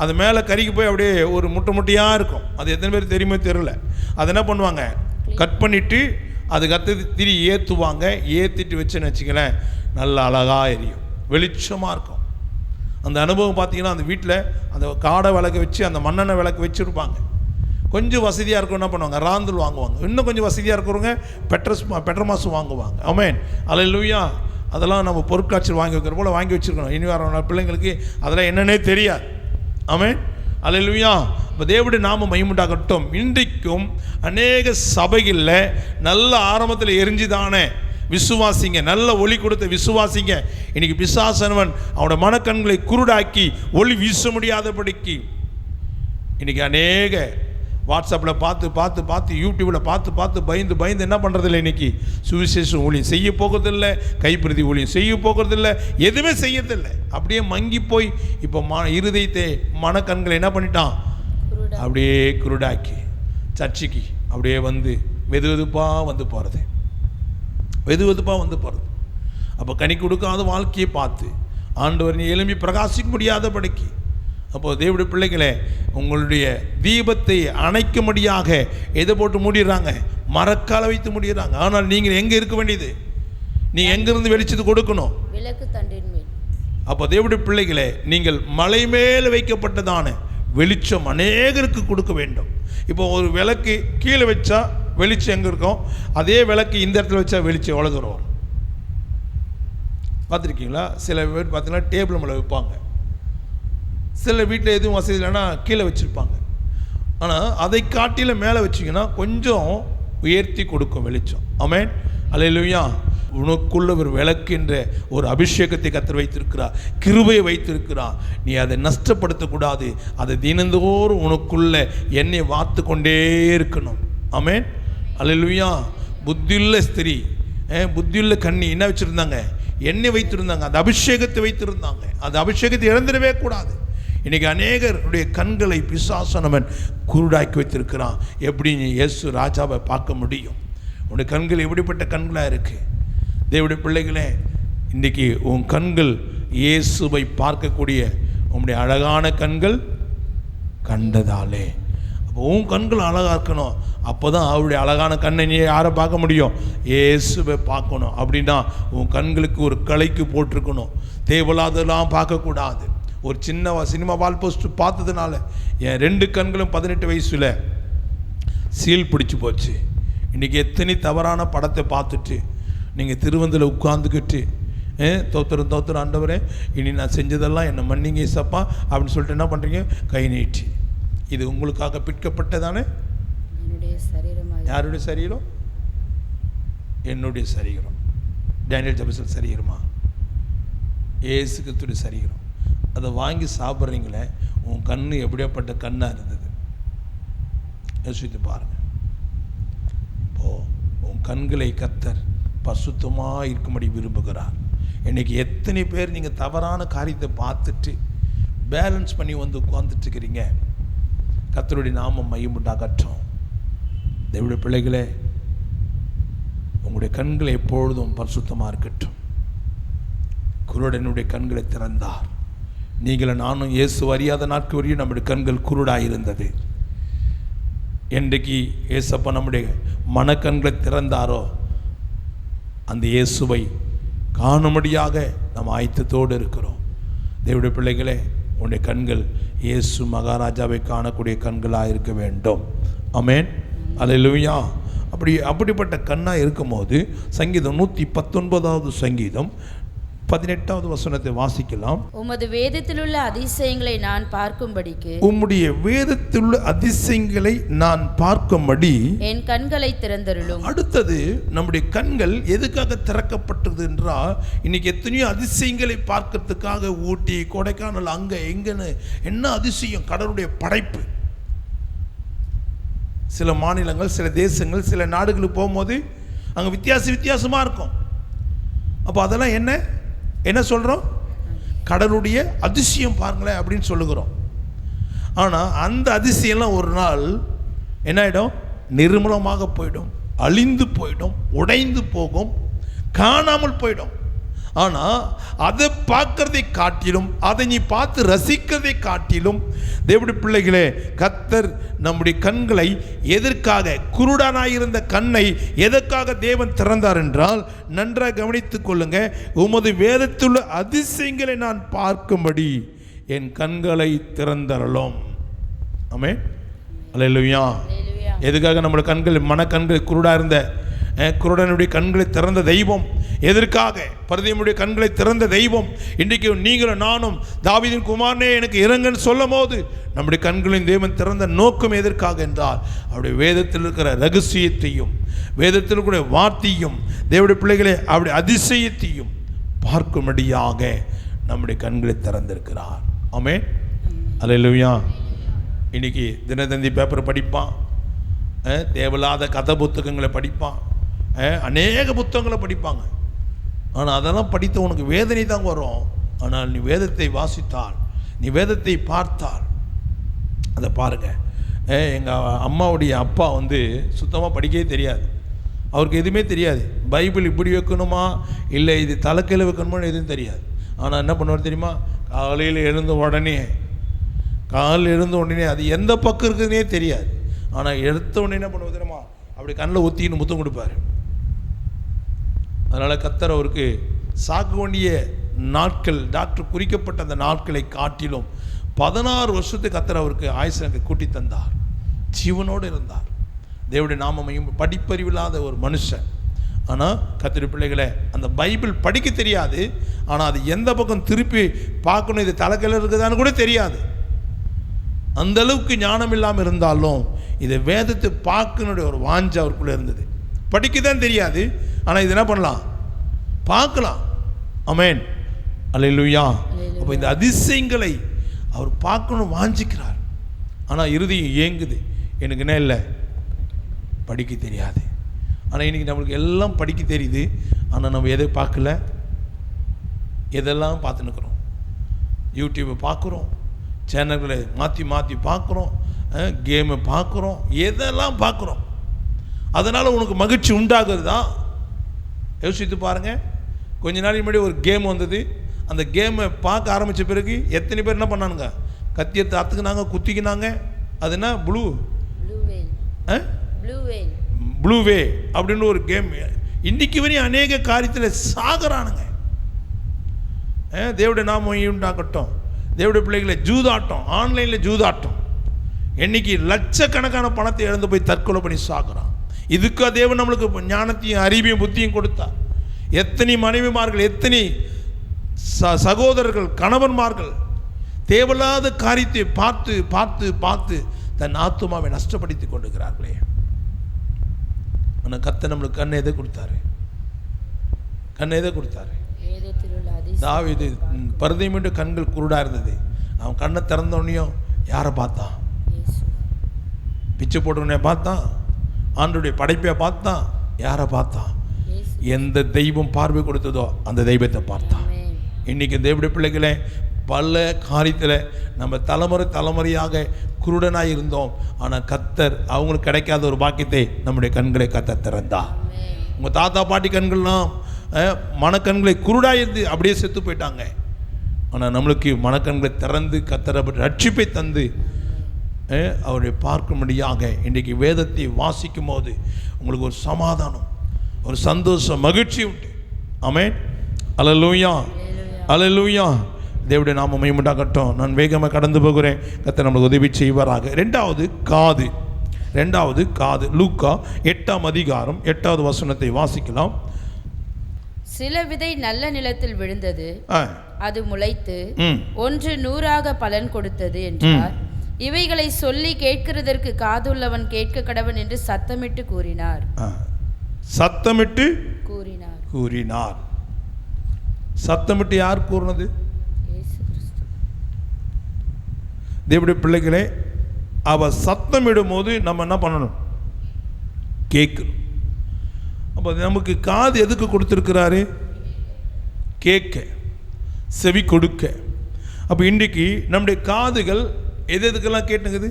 Speaker 1: அது மேலே கருகி போய் அப்படியே ஒரு முட்டையாக இருக்கும். அது எத்தனை பேர் தெரியுமே தெரியல. அதை என்ன பண்ணுவாங்க? கட் பண்ணிவிட்டு அதுக்கு அடுத்தது திரி ஏற்றுவாங்க. ஏற்றிட்டு வச்சுன்னு வச்சுங்களேன், நல்ல அழகாக எரியும், வெளிச்சமாக இருக்கும். அந்த அனுபவம் பார்த்தீங்கன்னா அந்த வீட்டில் அந்த காடை விளக்கு வச்சு அந்த மண்ணெண்ணெய் விளக்கு வச்சுருப்பாங்க. கொஞ்சம் வசதியாக இருக்கும் என்ன பண்ணுவாங்க, ராந்தல் வாங்குவாங்க. இன்னும் கொஞ்சம் வசதியாக இருக்கிறவங்க பெட்ரமாசு வாங்குவாங்க. ஆமென், அல்லேலூயா. அதெல்லாம் நம்ம பொருட்காட்சியில் வாங்கி வைக்கிற போல் வாங்கி வச்சுருக்கணும். இனி வர பிள்ளைங்களுக்கு அதெல்லாம் என்னன்னே தெரியாது. ஆமென், அல்லேலூயா. இப்போ தேவனுடைய நாம மகிமையுண்டாகட்டும். இன்றைக்கும் அநேக சபைகளில் நல்ல ஆரம்பத்தில் எரிஞ்சுதானே விசுவாசிங்க, நல்ல ஒளி கொடுத்த விசுவாசிங்க, இன்னைக்கு பிசாசனவன் அவனோட மனக்கண்களை குருடாக்கி ஒளி வீச முடியாதபடிக்கு இன்னைக்கு அநேக வாட்ஸ்அப்பில் பார்த்து யூடியூப்பில் பார்த்து பயந்து என்ன பண்ணுறதில்லை. இன்றைக்கி சுவிசேஷம் ஊழியம் செய்ய போகிறதில்லை, கைப்பிரதி ஊழியம் செய்ய போகிறதில்லை, எதுவுமே செய்யறதில்லை. அப்படியே மங்கி போய் இப்போ இருதயத்தை மனக்கண்களை என்ன பண்ணிட்டான், அப்படியே குருடாக்கி சர்ச்சைக்கு அப்படியே வந்து வெதுவெதுப்பாக வந்து போகிறது. அப்போ கனி கொடுக்காத வாழ்க்கையை பார்த்து ஆண்டவர் நீ எழும்பி பிரகாசிக்க முடியாதபடிக்கு, அப்போது தேவனுடைய பிள்ளைகளே உங்களுடைய தீபத்தை அணைக்கும்படியாக எதை போட்டு மூடிடுறாங்க, மரக்கால வைத்து மூடிடுறாங்க. ஆனால் நீங்கள் எங்கே இருக்க வேண்டியது, நீங்கள் எங்கேருந்து வெளிச்சத்து கொடுக்கணும்,
Speaker 2: விளக்கு தண்டின் மேல்.
Speaker 1: அப்போ தேவனுடைய பிள்ளைகளே நீங்கள் மலை மேலே வைக்கப்பட்டதான வெளிச்சம் அநேகருக்கு கொடுக்க வேண்டும். இப்போ ஒரு விளக்கு கீழே வச்சா வெளிச்சம் எங்கே இருக்கும், அதே விளக்கு இந்த இடத்துல வச்சா வெளிச்சம் எவ்வளோ தூரம் வரும் பார்த்துருக்கீங்களா? சில பேர் பார்த்தீங்கன்னா டேபிள் மேலே வைப்பாங்க, சில வீட்டில் எதுவும் வசதி இல்லைன்னா கீழே வச்சுருப்பாங்க. ஆனால் அதை காட்டில மேலே வச்சிங்கன்னா கொஞ்சம் உயர்த்தி கொடுக்கும் வெளிச்சம். ஆமென், அல்லேலூயா. உனக்குள்ள ஒரு விளக்கு என்ற ஒரு அபிஷேகத்தை கர்த்தர் வைத்திருக்கிறார், கிருபையை வைத்திருக்கிறார். நீ அதை நஷ்டப்படுத்தக்கூடாது. அதை தினந்தோறும் உனக்குள்ள எண்ணெய் வார்த்து கொண்டே இருக்கணும். ஆமென், அல்லேலூயா. புத்தியுள்ள ஸ்திரீ, புத்தியுள்ள கண்ணி என்ன வச்சுருந்தாங்க, எண்ணெய் வைத்திருந்தாங்க, அந்த அபிஷேகத்தை வைத்திருந்தாங்க. அந்த அபிஷேகத்தை இழந்துடவே கூடாது. இன்றைக்கி அநேகருடைய கண்களை பிசாசனவன் குருடாக்கி வைத்திருக்கிறான். எப்படி நீ இயேசு ராஜாவை பார்க்க முடியும்? உன்னுடைய கண்கள் எப்படிப்பட்ட கண்களாக இருக்குது? தேவனுடைய பிள்ளைகளே, இன்றைக்கி உன் கண்கள் இயேசுவை பார்க்கக்கூடிய உன்னுடைய அழகான கண்கள் கண்டதாலே. அப்போ உன் கண்கள் அழகாக இருக்கணும். அப்போ தான் அவருடைய அழகான கண்ணை நீ யாரை பார்க்க முடியும், இயேசுவை பார்க்கணும். அப்படின்னா உன் கண்களுக்கு ஒரு கலைக்கு போட்டிருக்கணும். தேவையில்லாதெல்லாம் பார்க்கக்கூடாது. ஒரு சின்ன சினிமா வால் போஸ்ட் பார்த்ததுனால என் 2 கண்களும் 18 வயசில் சீல் பிடிச்சி போச்சு. இன்றைக்கி எத்தனை தவறான படத்தை பார்த்துட்டு நீங்கள் திருவந்தில் உட்காந்துக்கிட்டு தோத்திரம் ஆண்டவரே இனி நான் செஞ்சதெல்லாம் என்னை மன்னிங்க ஏசப்பா அப்படின்னு சொல்லிட்டு என்ன பண்ணுறீங்க, கை நீட்டி. இது உங்களுக்காக பிற்கப்பட்டதானே? யாருடைய சரீரம்? என்னுடைய சரீரம். டேனியல் ஜெபசல் சரீரமா? இயேசு கிறிஸ்துவின் சரீரம். அதை வாங்கி சாப்பிட்றீங்களே, உன் கண்ணு எப்படியாப்பட்ட கண்ணாக இருந்தது யோசித்து பாருங்கள். இப்போது உன் கண்களை கர்த்தர் பரிசுத்தமாக இருக்கும்படி விரும்புகிறார். இன்றைக்கி எத்தனை பேர் நீங்கள் தவறான காரியத்தை பார்த்துட்டு பேலன்ஸ் பண்ணி வந்து உட்கார்ந்துட்டுருக்கிறீங்க. கர்த்தருடைய நாமம் மகிமையுண்டாகட்டும். தேவனுடைய பிள்ளைகளே, உங்களுடைய கண்களை எப்பொழுதும் பரிசுத்தமாக இருக்கட்டும். குருடனுடைய கண்களை திறந்தார். நீங்களும் நானும் இயேசு அறியாத நாட்கள் வரையும் நம்முடைய கண்கள் குருடாக இருந்தது. என்றைக்கு இயேசப்பா நம்முடைய மனக்கண்களை திறந்தாரோ அந்த இயேசுவை காணும்படியாக நம்ம ஆயத்தத்தோடு இருக்கிறோம். தேவனுடைய பிள்ளைகளே, உன்னுடைய கண்கள் இயேசு மகாராஜாவை காணக்கூடிய கண்களாக இருக்க வேண்டும். ஆமென், அல்லேலூயா. அப்படிப்பட்ட கண்ணாக இருக்கும்போது சங்கீதம் 119வது சங்கீதம் 18வது வசனத்தை வாசிக்கலாம்.
Speaker 2: உமது வேதத்திலுள்ள அதிசயங்களை நான் பார்க்கும்படிக்கு,
Speaker 1: உம்முடைய வேதத்திலுள்ள அதிசயங்களை நான் பார்க்கும்படி
Speaker 2: என் கண்களை திறந்தருளும்.
Speaker 1: அடுத்தது நம்முடைய கண்கள் எதுக்காக திறக்கப்பட்டது என்றால், இன்னைக்கு எத்தனையோ அதிசயங்களை பார்க்கறதுக்காக ஊட்டி கொடைக்கானல் அங்கே எங்கன்னு என்ன அதிசயம், கடவுளுடைய படைப்பு. சில மாநிலங்கள், சில தேசங்கள், சில நாடுகளுக்கு போகும்போது அங்கே வித்தியாசமாக இருக்கும். அப்போ அதெல்லாம் என்ன சொல்கிறோம், கடவுளுடைய அதிசயம் பாருங்களேன் அப்படின்னு சொல்லுகிறோம். ஆனால் அந்த அதிசயம்லாம் ஒரு நாள் என்ன ஆகிடும், நிர்மூலமாக போயிடும், அழிந்து போயிடும், உடைந்து போகும், காணாமல் போயிடும். ஆனால் அதை பார்க்கறதை காட்டிலும், அதை நீ பார்த்து ரசிக்கிறதை காட்டிலும், தேவனுடைய பிள்ளைகளே, கர்த்தர் நம்முடைய கண்களை எதற்காக, குருடானாயிருந்த கண்ணை எதற்காக தேவன் திறந்தார் என்றால், நன்றாக கவனித்துக் கொள்ளுங்க. உமது வேதத்துள்ள அதிசயங்களை நான் பார்க்கும்படி என் கண்களை திறந்தரலும். ஆமென். அல்லேலூயா. எதுக்காக நம்முடைய கண்கள் மனக்கண்கள் குருடாக இருந்த குருடனுடைய கண்களை திறந்த தெய்வம் எதற்காக? பர்தியமுடைய கண்களை திறந்த தெய்வம் இன்றைக்கு நீங்களும் நானும் தாவீதின் குமாரனே எனக்கு இறங்குன்னு சொல்லும் போது நம்முடைய கண்களின் தேவன் திறந்த நோக்கம் எதற்காக என்றால் அவருடைய வேதத்தில் இருக்கிற ரகசியத்தையும் வேதத்தில் இருக்கிற வார்த்தையும் தேவனுடைய பிள்ளைகளை அவருடைய அதிசயத்தையும் பார்க்கும்படியாக நம்முடைய கண்களை திறந்திருக்கிறார். ஆமென். அல்லேலூயா. இன்னைக்கு தினத்தந்தி பேப்பர் படிப்பான், தேவையில்லாத கதை புத்தகங்களை படிப்பான், அநேக புத்தகங்களை படிப்பாங்க. ஆனால் அதெல்லாம் படித்த உனக்கு வேதனை தான் வரும். ஆனால் நீ வேதத்தை வாசித்தால், நீ வேதத்தை பார்த்தால், அதை பாருங்கள். எங்கள் அம்மாவுடைய அப்பா சுத்தமாக படிக்கவே தெரியாது, அவருக்கு எதுவுமே தெரியாது. பைபிள் இப்படி வைக்கணுமா இல்லை இது தலைக்கையில் வைக்கணுமான்னு எதுவும் தெரியாது. ஆனால் என்ன பண்ணுவார் தெரியுமா? காலையில் எழுந்த உடனே அது எந்த பக்கம் இருக்குதுன்னே தெரியாது. ஆனால் எடுத்த உடனே என்ன பண்ணுவது தெரியுமா? அப்படி கண்ணில் ஒத்தின்னு முத்தம் கொடுப்பார். அதனால் கர்த்தர் அவருக்கு சாக்க வேண்டிய நாட்கள், டாக்டர் குறிக்கப்பட்ட அந்த நாட்களை காட்டிலும் 16 வருஷத்துக்கு கர்த்தர் அவருக்கு ஆயுசனுக்கு கூட்டி தந்தார். ஜீவனோடு இருந்தார். தேவனுடைய நாமமையும் படிப்பறிவில்லாத ஒரு மனுஷன். ஆனால் கர்த்தருடைய பிள்ளைகளை அந்த பைபிள் படிக்க தெரியாது. ஆனால் அது எந்த பக்கம் திருப்பி பார்க்கணும், இது தலைக்கையில் இருக்குதான்னு கூட தெரியாது. அந்த அளவுக்கு ஞானம் இல்லாமல் இருந்தாலும் இதை வேதத்தை பார்க்கணுடைய ஒரு வாஞ்சை அவருக்குள்ளே இருந்தது. படிக்க தான் தெரியாது, ஆனால் இது என்ன பண்ணலாம்? பார்க்கலாம். ஆமென். அல்லேலூயா. அப்போ இந்த அதிசயங்களை அவர் பார்க்கணும் வாஞ்சிக்கிறார். ஆனால் இறுதியும் ஏங்குது, எனக்கு என்ன இல்லை, படிக்க தெரியாது. ஆனால் இன்றைக்கி நம்மளுக்கு எல்லாம் படிக்க தெரியுது. ஆனால் நம்ம எதை பார்க்கல, எதெல்லாம் பார்த்துன்னுக்குறோம். யூடியூப்பை பார்க்குறோம், சேனல்களை மாற்றி மாற்றி பார்க்குறோம், கேமை பார்க்குறோம், எதெல்லாம் பார்க்குறோம். அதனால் உனக்கு மகிழ்ச்சி உண்டாகுதுதா? யோசித்து பாருங்கள். கொஞ்ச நாளைக்கு முன்னாடி ஒரு கேம் வந்தது. அந்த கேமை பார்க்க ஆரம்பித்த பிறகு எத்தனை பேர் என்ன பண்ணானுங்க? கத்தியை தாத்துக்குனாங்க, குத்திக்கினாங்க. அது என்ன? ப்ளூ வே அப்படின்னு ஒரு கேம். இன்றைக்கு வரையும் அநேக காரியத்தில் சாகரானுங்க. தேவனுடைய நாமம் உண்டாகட்டும். தேவனுடைய பிள்ளைகளை ஜூதாட்டம், ஆன்லைனில் ஜூதாட்டம். இன்னைக்கு லட்சக்கணக்கான பணத்தை இழந்து போய் தற்கொலை பண்ணி சாகுறான். இதுக்கு தேவன் நம்மளுக்கு ஞானத்தையும் அறிவையும் புத்தியும் கொடுத்தார். எத்தனை மனைவிமார்கள், எத்தனை சகோதரர்கள், கணவன்மார்கள் தேவையில்லாத காரியத்தை பார்த்து பார்த்து பார்த்து தன் ஆத்துமாவை நஷ்டப்படுத்தி கொண்டிருக்கிறார்களே. ஆனால் கர்த்தர் நம்மளுக்கு கண்ணை எதை கொடுத்தாரு? கண்ணை எதை கொடுத்தாரு? தாவீது பர்தியமுடைய கண்கள் குருடாக இருந்தது. அவன் கண்ணை திறந்தோடனையும் யாரை பார்த்தான்? பிச்சை போட்டவனைய பார்த்தான், ஆண்டவருடைய படைப்பை பார்த்தான். யாரை பார்த்தான்? எந்த தெய்வம் பார்வை கொடுத்ததோ அந்த தெய்வத்தை பார்த்தான். இன்றைக்கி தேவனுடைய பிள்ளைகளை பல காரியத்தில் நம்ம தலைமுறையாக குருடனாக இருந்தோம். ஆனால் கர்த்தர் அவங்களுக்கு கிடைக்காத ஒரு பாக்கியத்தை நம்முடைய கண்களை கர்த்தர் திறந்தார். உங்கள் தாத்தா பாட்டி கண்கள்லாம் மனக்கண்களை குருடாக இருந்து அப்படியே செத்து போயிட்டாங்க. ஆனால் நம்மளுக்கு மனக்கண்களை திறந்து கர்த்தர் ரட்சிப்பை தந்து அவரை பார்க்கும்படியாக இன்றைக்கு வேதத்தை வாசிக்கும் போது உங்களுக்கு ஒரு சமாதானம், ஒரு சந்தோஷம், மகிழ்ச்சி உண்டு. ஆமென். அல்லேலூயா. அல்லேலூயா. தேவனுடைய நாமம் மகிமையுண்டாகட்டும். நான் வேகமாக கடந்து போகிறேன். கர்த்தர் நம்மளுக்கு உதவி செய்வாராக. ரெண்டாவது காது. லூக்கா 8ஆம் அதிகாரம் 8வது வசனத்தை வாசிக்கலாம்.
Speaker 2: சில விதை நல்ல நிலத்தில் விழுந்தது, அது முளைத்து 100 பலன் கொடுத்தது என்றார். இவைகளை சொல்லி கேட்கிறதற்கு காதுள்ளவன் கேட்க கடவன் என்று சத்தமிட்டு கூறினார்.
Speaker 1: சத்தமிட்டு யார் கூறினது? தேவனுடைய பிள்ளைகளே, அவ சத்தமிடும் போது நம்ம என்ன பண்ணணும்? கேட்கணும். அப்போ நமக்கு காது எதுக்கு கொடுத்துருக்கிறாரு? கேட்க, செவி கொடுக்க. அப்போ இன்றைக்கு நம்முடைய காதுகள் எதுக்கெல்லாம் கேட்டுங்குது?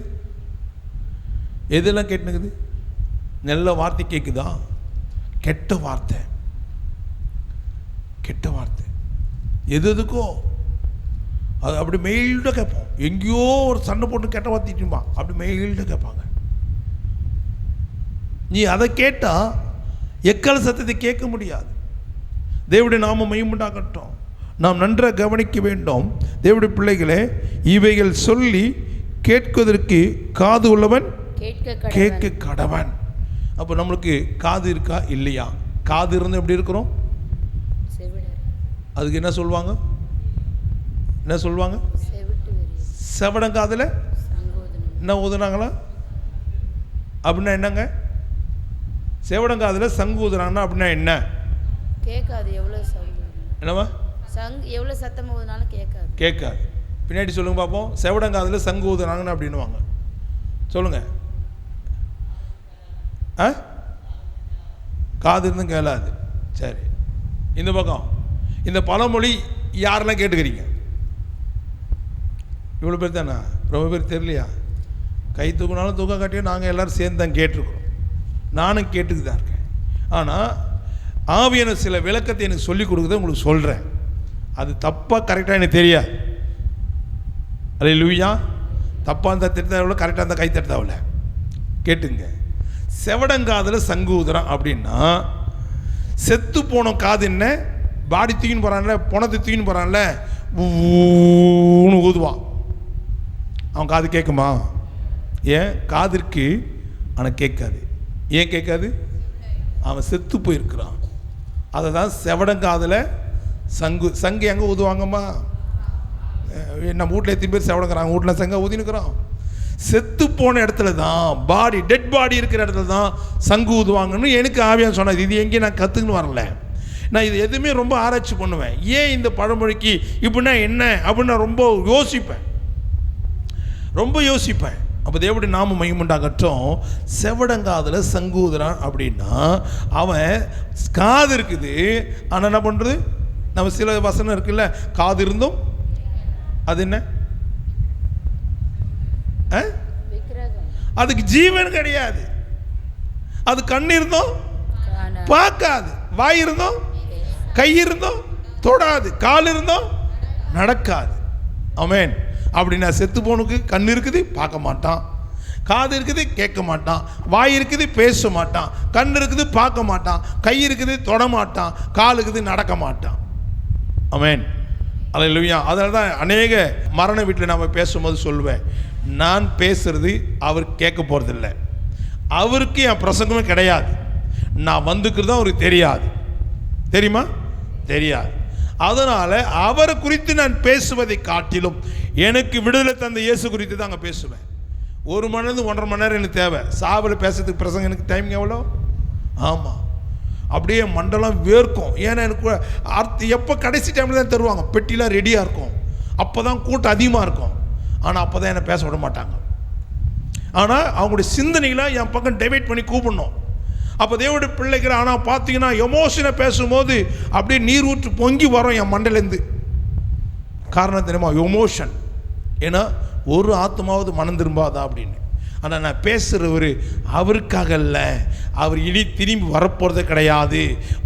Speaker 1: எதெல்லாம் கேட்டுங்குது? நல்ல வார்த்தை கேட்குதா? கெட்ட வார்த்தை எதுக்கோ அது அப்படி மெயில்டாக கேட்போம். எங்கேயோ ஒரு சண்டை போட்டு கெட்ட வார்த்தைட்டுமா அப்படி மெயில்டாக கேட்பாங்க. நீ அதை கேட்டால் எக்கால சத்தத்தை கேட்க முடியாது. தேவனுடைய நாமம் மகிமையுண்டாகட்டும். நாம் நன்றாக கவனிக்க வேண்டும். தேவனுடைய பிள்ளைகளே, இவைகள் சொல்லி கேட்குவதற்கு காது உள்ளவன் கேட்க கடவன். அப்போ நம்மளுக்கு காது இருக்கா இல்லையா? காது இருந்து எப்படி இருக்கிறோம்? அதுக்கு என்ன சொல்லுவாங்க? என்ன சொல்லுவாங்க? செவடங்காதில் என்ன ஊதுனாங்களா? அப்படின்னா என்னங்க? செவடங்காதில் சங்கு ஊதுனாங்கன்னா அப்படின்னா என்ன?
Speaker 2: கேட்காது. எவ்வளோ
Speaker 1: என்னவா?
Speaker 2: எவ்வளோ சத்தம் ஊதுனாலும்
Speaker 1: கேட்காது. பின்னாடி சொல்லுங்க பார்ப்போம். செவடங்காதில் சங்கு ஊதுனாங்கன்னு அப்படின்னுவாங்க. சொல்லுங்க. காது இருந்தும் கேளாது. சரி, இந்த பக்கம் இந்த பழமொழி யாரெல்லாம் கேட்டுக்கிறீங்க? இவ்வளோ பேர் தானே? ரொம்ப பேர் தெரியலையா? கை தூக்கினாலும் தூக்க காட்டியும் நாங்கள் எல்லோரும் சேர்ந்து தான் கேட்டிருக்கிறோம். நானும் கேட்டுக்கு தான் இருக்கேன். ஆனால் ஆவியான சில விளக்கத்தை எனக்கு சொல்லிக் கொடுக்குறத உங்களுக்கு சொல்கிறேன். அது தப்பாக கரெக்டாக எனக்கு தெரியாது. அல்லேலூயா. தப்பாக இருந்தால் திருத்தாவில், கரெக்டாக இருந்தால் கை தட்டாவில். கேட்டுங்க. செவடங்காதில் சங்கு ஊதுறான் அப்படின்னா, செத்து போன காது என்ன? பாடி தூக்கின்னு போகிறான்ல, பணத்தை தூக்கின்னு போகிறான்ல, ஊன்னு ஊதுவான். அவன் காது கேட்குமா? ஏன்? காது இருக்கு, ஆனால் கேட்காது. ஏன் கேட்காது? அவன் செத்து போயிருக்கிறான். அதை தான் செவடங்காதில் சங்கு எங்கே ஊதுவாங்கம்மா? நம்ம வீட்டில் எத்தனை பேர் செவடங்கிறாங்க? வீட்டில் சங்க ஊதினுக்கிறோம். செத்து போன இடத்துல தான், பாடி டெட் பாடி இருக்கிற இடத்துல தான் சங்கு ஊதுவாங்கன்னு எனக்கு ஆவியான் சொன்னது. இது எங்கேயும் நான் கற்றுக்குன்னு வரல. நான் இது எதுவுமே ரொம்ப ஆராய்ச்சி பண்ணுவேன். ஏன் இந்த பழமொழிக்கு இப்படின்னா என்ன அப்படின்னு நான் ரொம்ப யோசிப்பேன். அப்போ தேவனுடைய நாம மகிமையுண்டாகட்டும். செவடங்காதில் சங்கு ஊதுறான் அப்படின்னா அவன் காது இருக்குது, ஆனால் என்ன பண்ணுறது? நம்ம சில வசனம் இருக்குல்ல, காது இருந்தும் அது என்ன? அதுக்கு ஜீவன் கிடையாது. அது கண் இருந்தோம் பார்க்காது, வாய் இருந்தோம் கை இருந்தோம் தொடாது, கால் இருந்தோம் நடக்காது. ஆமென். அப்படின்னா செத்து போனுக்கு கண் இருக்குது, பார்க்க மாட்டான். காது இருக்குது, கேட்க மாட்டான். வாய் இருக்குது, பேச மாட்டான். கண் இருக்குது, பார்க்க மாட்டான். கை இருக்குது, தொட மாட்டான். கால் இருக்குது, நடக்க மாட்டான். ஆமென். அல்லேலூயா. அதனால தான் அநேக மரண வீட்டில் நாம் பேசும்போது சொல்லுவேன், நான் பேசுறது அவர் கேட்க போகிறதில்லை. அவருக்கு என் பிரசங்கமே கிடையாது. நான் வந்துக்கிறது தான் அவருக்கு தெரியாது. தெரியுமா? தெரியாது. அதனால் அவரை குறித்து நான் பேசுவதை காட்டிலும் எனக்கு விடுதலை தந்த இயேசு குறித்து தான் அங்கே பேசுவேன். 1 மணி நேரம் 1.5 மணி நேரம் எனக்கு தேவை. சாவில் பேசுறதுக்கு பிரசங்கம் எனக்கு டைம் எவ்வளோ? ஆமாம், அப்படியே மண்டலம் வேர்க்கும். ஏன்னா எனக்கு எப்போ கடைசி டைமில் தான் தருவாங்க. பெட்டிலாம் ரெடியாக இருக்கும். அப்போ தான் கூட்டம் அதிகமாக இருக்கும். ஆனால் அப்போ தான் என்னை பேச விட மாட்டாங்க. ஆனால் அவங்களுடைய சிந்தனைகளாக என் பக்கம் டைவர்ட் பண்ணி கூப்பிடணும். அப்போ தேவனுடைய பிள்ளைகள் ஆனால் பார்த்தீங்கன்னா எமோஷனை பேசும்போது அப்படியே நீர் ஊற்று பொங்கி வரும் என் மண்டையிலேருந்து. காரணம் தெரியுமா? எமோஷன். ஏன்னா ஒரு ஆத்மாவது மனம் திரும்பாதா அப்படின்னு. ஆனால் நான் பேசுகிறவர் அவருக்காக அல்ல, அவர் இனி திரும்பி வரப்போகிறது கிடையாது.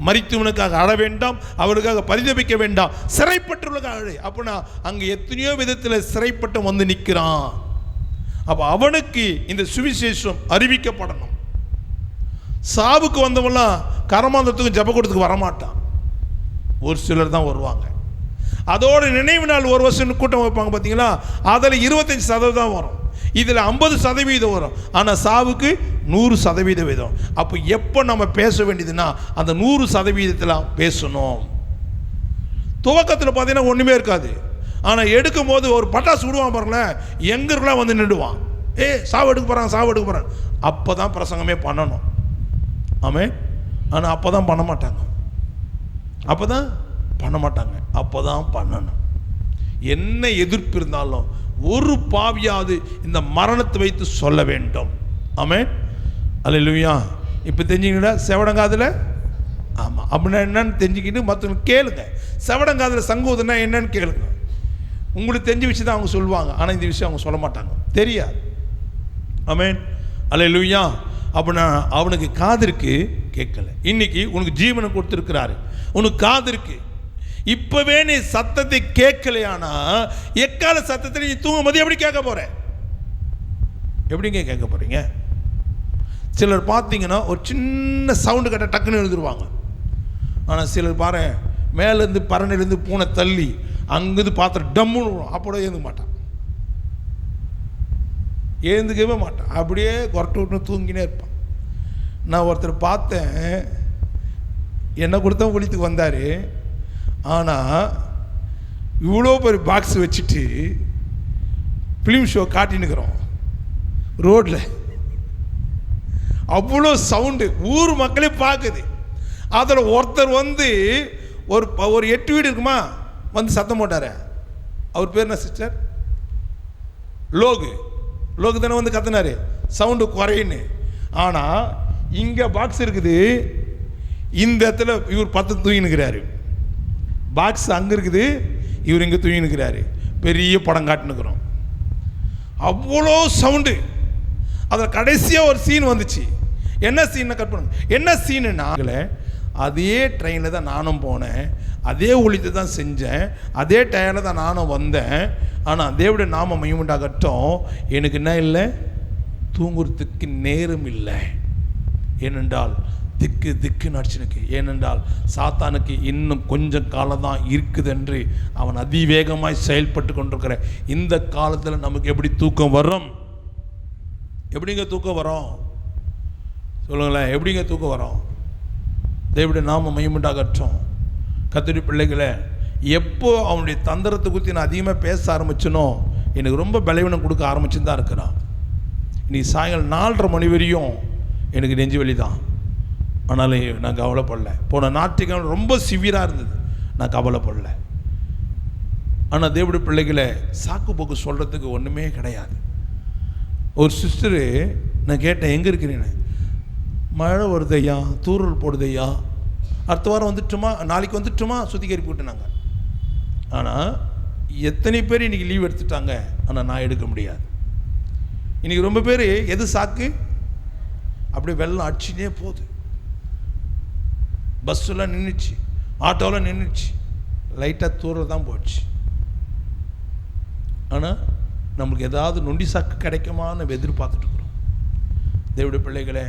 Speaker 1: மரித்தவனுக்காக அழ வேண்டாம், அவருக்காக பரிதபிக்க வேண்டாம், சிறைப்பட்டுள்ளதாக அழு. அப்படின்னா அங்கே எத்தனையோ விதத்தில் சிறைப்பட்டு வந்து நிற்கிறான். அப்போ அவனுக்கு இந்த சுவிசேஷம் அறிவிக்கப்படணும். சாவுக்கு வந்தவெல்லாம் கரமாந்தத்துக்கும் ஜபக்கூடத்துக்கு வரமாட்டான். ஒரு சிலர் தான் வருவாங்க. அதோட நினைவு நாள் 1 வருஷம் கூட்டம் வைப்பாங்க பார்த்தீங்களா? அதில் 25% வரும், இதில் 50% வரும். ஆனால் சாவுக்கு 100% வரும். அப்போ எப்போ நம்ம பேச வேண்டியதுன்னா அந்த 100% பேசணும். துவக்கத்தில் பார்த்தீங்கன்னா ஒன்றுமே இருக்காது. ஆனால் எடுக்கும் போது ஒரு பட்டாசு விடுவான் பாருங்களேன், எங்கெல்லாம் வந்து நின்றுவான். சாவு எடுக்க போகிறாங்க. அப்போ தான் பிரசங்கமே பண்ணணும். ஆமென். ஆனால் அப்போ தான் பண்ண மாட்டாங்க. அப்போ தான் பண்ணணும். என்ன எதிர்ப்பு இருந்தாலும் ஒரு பாவியாவது இந்த மரணத்தை வைத்து சொல்ல வேண்டும். ஆமென். அல்லேலூயா. இப்போ தெரிஞ்சுக்கிட்டா செவடங்காதில், ஆமாம் அப்படின்னா என்னன்னு தெரிஞ்சுக்கிட்டு மற்றவங்க கேளுங்க. செவடங்காதில் சங்கூதுன்னா என்னன்னு கேளுங்க. உங்களுக்கு தெரிஞ்ச விஷயம் தான் அவங்க சொல்லுவாங்க. ஆனால் இந்த விஷயம் அவங்க சொல்ல மாட்டாங்க, தெரியாது. ஆமென். அல்லேலூயா. அப்படின்னா அவனுக்கு காது இருக்கு, கேட்கல. இன்னைக்கு உனக்கு ஜீவனை கொடுத்துருக்கிறாரு, உனக்கு காது இருக்கு. இப்பவே நீ சத்தத்தை கேட்கலையானா எக்கால சத்தத்தில் நீ தூங்கும் போது எப்படி கேட்க போற? எப்படிங்க கேட்க போறீங்க? சிலர் பார்த்தீங்கன்னா ஒரு சின்ன சவுண்டு கேட்டால் டக்குன்னு எழுதுருவாங்க. ஆனால் சிலர் பாரு மேலேருந்து பரணிலேருந்து பூனை தள்ளி அங்கேருந்து பாத்திரம் டம்முன்னு அப்போட ஏந்துக்க மாட்டான், ஏந்துக்கவே மாட்டான், அப்படியே கொரட்டு விட்டு தூங்கினே இருப்பான். நான் ஒருத்தர் பார்த்தேன், என்ன கொடுத்தா ஒழித்துக்கு வந்தார். ஆனால் இவ்வளோ பெரிய பாக்ஸ் வச்சுட்டு ஃபிலிம் ஷோ காட்டினுக்கிறோம் ரோட்டில், அவ்வளோ சவுண்டு, ஊர் மக்களே பார்க்குது. அதில் ஒருத்தர் வந்து ஒரு 8 வீடு இருக்குமா வந்து சத்தம் போட்டார். அவர் பேர் என்ன சிஸ்டர்? லோகு தானே வந்து கத்தினார் சவுண்டு குறையின்னு. ஆனால் இங்கே பாக்ஸ் இருக்குது, இந்த இடத்துல இவர் 10 தூங்கினுக்கிறாரு, பாக்ஸ் அங்கே இருக்குது, இவர் இங்கே தூங்கினுக்கிறாரு, பெரிய படம் காட்டினுக்கிறோம், அவ்வளோ சவுண்டு. அதில் கடைசியாக ஒரு சீன் வந்துச்சு. என்ன சீனை கட் பண்ணுங்க, என்ன சீனுன்னா அதே ட்ரெயினில் தான் நானும் போனேன், அதே ஒழித்து தான் செஞ்சேன், அதே டயரில் தான் நானும் வந்தேன். ஆனால் தேவனுடைய நாம மகிமையுண்டாகட்டும், எனக்கு என்ன இல்லை, தூங்குறதுக்கு நேரம் இல்லை. ஏனென்றால் திக்கு நடிச்சுனுக்கு, ஏனென்றால் சாத்தானுக்கு இன்னும் கொஞ்சம் காலம் தான் இருக்குது என்று அவன் அதிவேகமாய் செயல்பட்டு கொண்டிருக்கிற இந்த காலத்தில் நமக்கு எப்படி தூக்கம் வரும்? எப்படிங்க தூக்கம் வரும் சொல்லுங்களேன்? எப்படிங்க தூக்கம் வரும்? தேவனுடைய நாம மகிமையுண்டாகட்டும். கர்த்தருடைய பிள்ளைகளை, எப்போ அவனுடைய தந்திரத்தை குறித்து நான் அதிகமாக பேச ஆரம்பிச்சனோ எனக்கு ரொம்ப பலவீனம் கொடுக்க ஆரம்பிச்சுன்னு தான் இருக்கிறான். இன்னைக்கு சாயங்காலம் 4:30 மணி வரையும் எனக்கு நெஞ்சு வலி தான், ஆனாலும் நான் கவலைப்படல. போன ஞாயிற்றுக்கிழமை ரொம்ப சிவியராக இருந்தது, நான் கவலைப்படல. ஆனால் தேவனுடைய பிள்ளைகளை சாக்கு போக்கு சொல்கிறதுக்கு ஒன்றுமே கிடையாது. ஒரு சிஸ்டரு நான் கேட்டேன், எங்கே இருக்கிறேன்னு? மழை வருதையா, தூரல் போடுதையா, அடுத்த வாரம் வந்துட்டுமா, நாளைக்கு வந்துட்டுமா, சுத்திகரிப்பு போட்டுனாங்க. ஆனால் எத்தனை பேர் இன்றைக்கி லீவ் எடுத்துட்டாங்க, ஆனால் நான் எடுக்க முடியாது. இன்றைக்கி ரொம்ப பேர் எது சாக்கு, அப்படியே வெள்ளம் அடிச்சுனே போகுது, பஸ்ஸெல்லாம் நின்றுச்சு, ஆட்டோலாம் நின்றுச்சு, லைட்டாக தூரம் தான் போச்சு. ஆனால் நம்மளுக்கு ஏதாவது நொண்டி சாக்கு கிடைக்குமான்னு எதிர்பார்த்துட்ருக்குறோம். தேவனுடைய பிள்ளைகளை,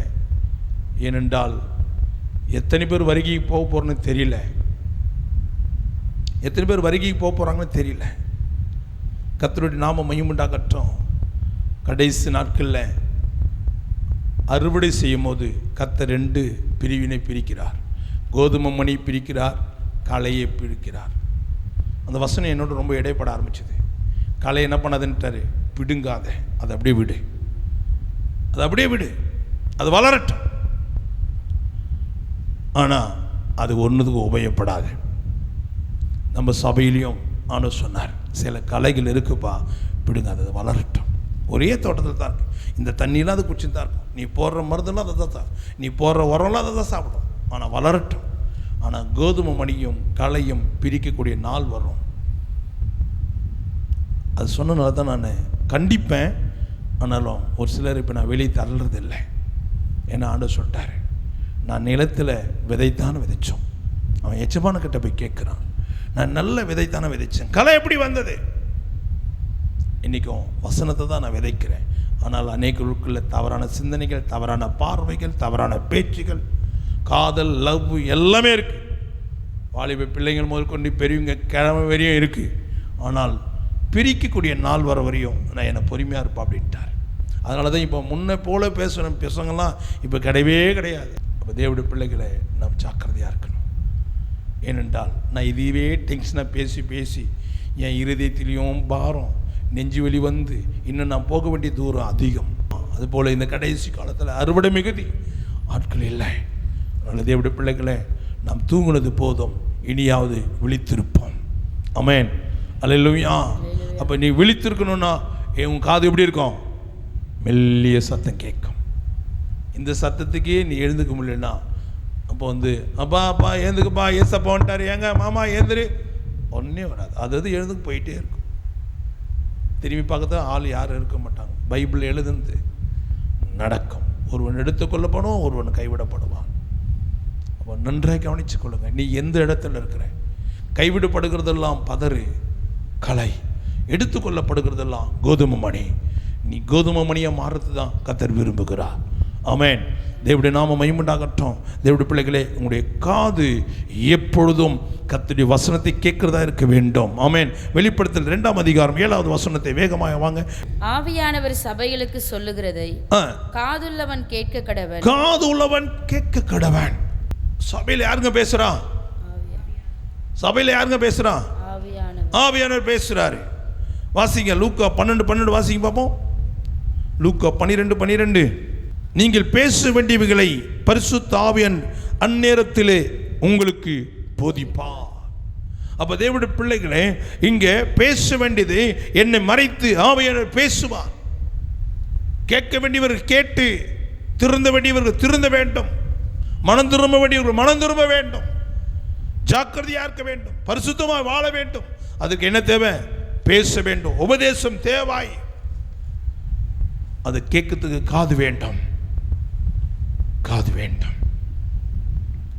Speaker 1: ஏனென்றால் எத்தனை பேர் வருகைக்கு போக போகிறோன்னு தெரியல, எத்தனை பேர் வருகைக்கு போக போகிறாங்கன்னு தெரியல. கர்த்தருடைய நாம மகிமையுண்டாகட்டும். கடைசி நாட்களில் அறுவடை செய்யும் போது கர்த்தர் 2 பிரிவினை பிரிக்கிறார். கோதுமை மணி பிரிக்கிறார், களையை பிரிக்கிறார். அந்த வசனம் என்னோட ரொம்ப இடைப்பட ஆரம்பிச்சது. களை என்ன பண்ணாதுன்ட்டாரு, பிடுங்காத, அதை அப்படியே விடு, அதை அப்படியே விடு, அது வளரட்டும். ஆனால் அது ஒன்றுத்துக்கு உபயோகப்படாது. நம்ம சபையிலையும் ஆனு சொன்னார், சில கலைகள் இருக்குப்பா, பிடுங்காத, அது வளரட்டும். ஒரே தோட்டத்தில் தான் இருக்குது, இந்த தண்ணியெலாம் அது குடிச்சுட்டு தான் இருக்கும், நீ போடுற மருந்தெல்லாம் அதை தான், நீ போடுற உரம்லாம் அதை தான் சாப்பிடும், ஆனால் வளரட்டும். ஆனால் கோதுமை மணியும் களையும் பிரிக்கக்கூடிய நாள் வரும். அது சொன்னனால தான் நான் கண்டிப்பேன். ஆனாலும் ஒரு சிலர் இப்போ நான் வெளியே தள்ளுறதில்லை. ஏன்னா ஆண்டவர் சொல்லிட்டாரு, நான் நிலத்தில் விதைத்தானே விதைச்சோம். அவன் எஜமானக்கிட்ட போய் கேட்குறான், நான் நல்ல விதைத்தானே விதைச்சேன், களை எப்படி வந்தது? இன்றைக்கும் வசனத்தை தான் நான் விதைக்கிறேன். ஆனால் அநேகருக்குள்ள தவறான சிந்தனைகள், தவறான பார்வைகள், தவறான பேச்சுகள், காதல், லவ் எல்லாமே இருக்குது. வாலிப பிள்ளைங்கள் முதற்கொண்டு பெரியவங்க கிழமை வரையும் இருக்குது. ஆனால் பிரிக்கக்கூடிய நாள் வர வரையும் நான் என்னை பொறுமையாக இருப்பேன் அப்படின்ட்டார். அதனால தான் இப்போ முன்ன போல பேசணும் பேசுங்கலாம் இப்போ கிடையவே கிடையாது. அப்போ தேவனுடைய பிள்ளைகளை நாம் ஜாக்கிரதையாக இருக்கணும். ஏனென்றால் நான் இதுவே டென்ஷனாக பேசி பேசி என் இருதயத்திலையும் பாரம், நெஞ்சு வலி வந்து இன்னும் நான் போக வேண்டிய தூரம் அதிகம். அதுபோல் இந்த கடைசி காலத்தில் அறுவடை மிகுதி, ஆட்கள் இல்லை. அதனால் தேவனுடைய பிள்ளைகளை நாம் தூங்குனது போதும், இனியாவது விழித்திருப்போம். ஆமென், அல்லேலூயா. அப்போ நீ விழித்திருக்கணும்னா உன் காது எப்படி இருக்கும்? மெல்லிய சத்தம் கேட்கும். இந்த சத்தத்துக்கே நீ எழுந்துக்க முடியலன்னா அப்போ வந்து அப்பா அப்பா ஏந்துக்குப்பா, ஏசப்பா வந்துட்டார், ஏங்க மாமா ஏந்துரு, ஒன்றே வராது. அதாவது எழுந்துக்கு போயிட்டே இருக்கும். திரும்பி பார்க்கத்தான் ஆள் யாரும் இருக்க மாட்டாங்க. பைபிள் எழுதுந்து நடக்கும். ஒருவன் எடுத்துக்கொள்ளப்படும், ஒருவன் கைவிடப்படுவான். அப்போ நன்றாக கவனித்து கொள்ளுங்க. நீ எந்த இடத்துல இருக்கிற? கைவிடப்படுகிறதெல்லாம் பதறு, களை, எடுத்துக்கொள்ளப்படுகிறதெல்லாம் கோதுமை மணி. நீ கோதுமை மணியாக மாறுறது தான் கர்த்தர் விரும்புகிறார். ஆமென். தேவனுடைய நாமம் மகிமையுண்டாகட்டும். தேவனுடைய பிள்ளைகளே, உங்களுடைய காது எப்பொழுதும் கர்த்தருடைய வசனத்தை கேட்கிறதா இருக்க வேண்டும். ஆமென். வெளிப்படுத்தல் 2ஆம் அதிகாரம் 7வது வசனத்தை வேகமாக வாங்க.
Speaker 2: ஆவியானவர் சபைகளுக்கு சொல்லுகிறதை காதுள்ளவன் கேட்க கடவன்.
Speaker 1: காதுள்ளவன் கேட்க கடவன். சபையில யாருங்க பேசுறா? சபையில யாருங்க பேசுறா? ஆவியானவர் பேசுறாரு. வாசிங்க லூக்கா 12:12 வாசிங்க பார்ப்போம். லூக்கா 12:12. நீங்கள் பேச வேண்டியவைகளை பரிசுத்த ஆவியான் அந்நேரத்திலே உங்களுக்கு போதிப்பார். அப்ப தேவனுடைய பிள்ளைகளே, இங்கே பேச வேண்டியது என்னை மறைத்து ஆவியானவர் பேசுவார். கேட்க வேண்டியவர்கள் கேட்டு, திருந்த வேண்டியவர்கள் திருந்த வேண்டும், மனம் திரும்ப வேண்டியவர்கள் மனம் திரும்ப வேண்டும், ஜாக்கிரதையா இருக்க வேண்டும், பரிசுத்தமாக வாழ வேண்டும். அதுக்கு என்ன தேவை? பேச வேண்டும். உபதேசம் தேவாய். அதை கேட்கறதுக்கு காது வேண்டும், காது வேண்டும்.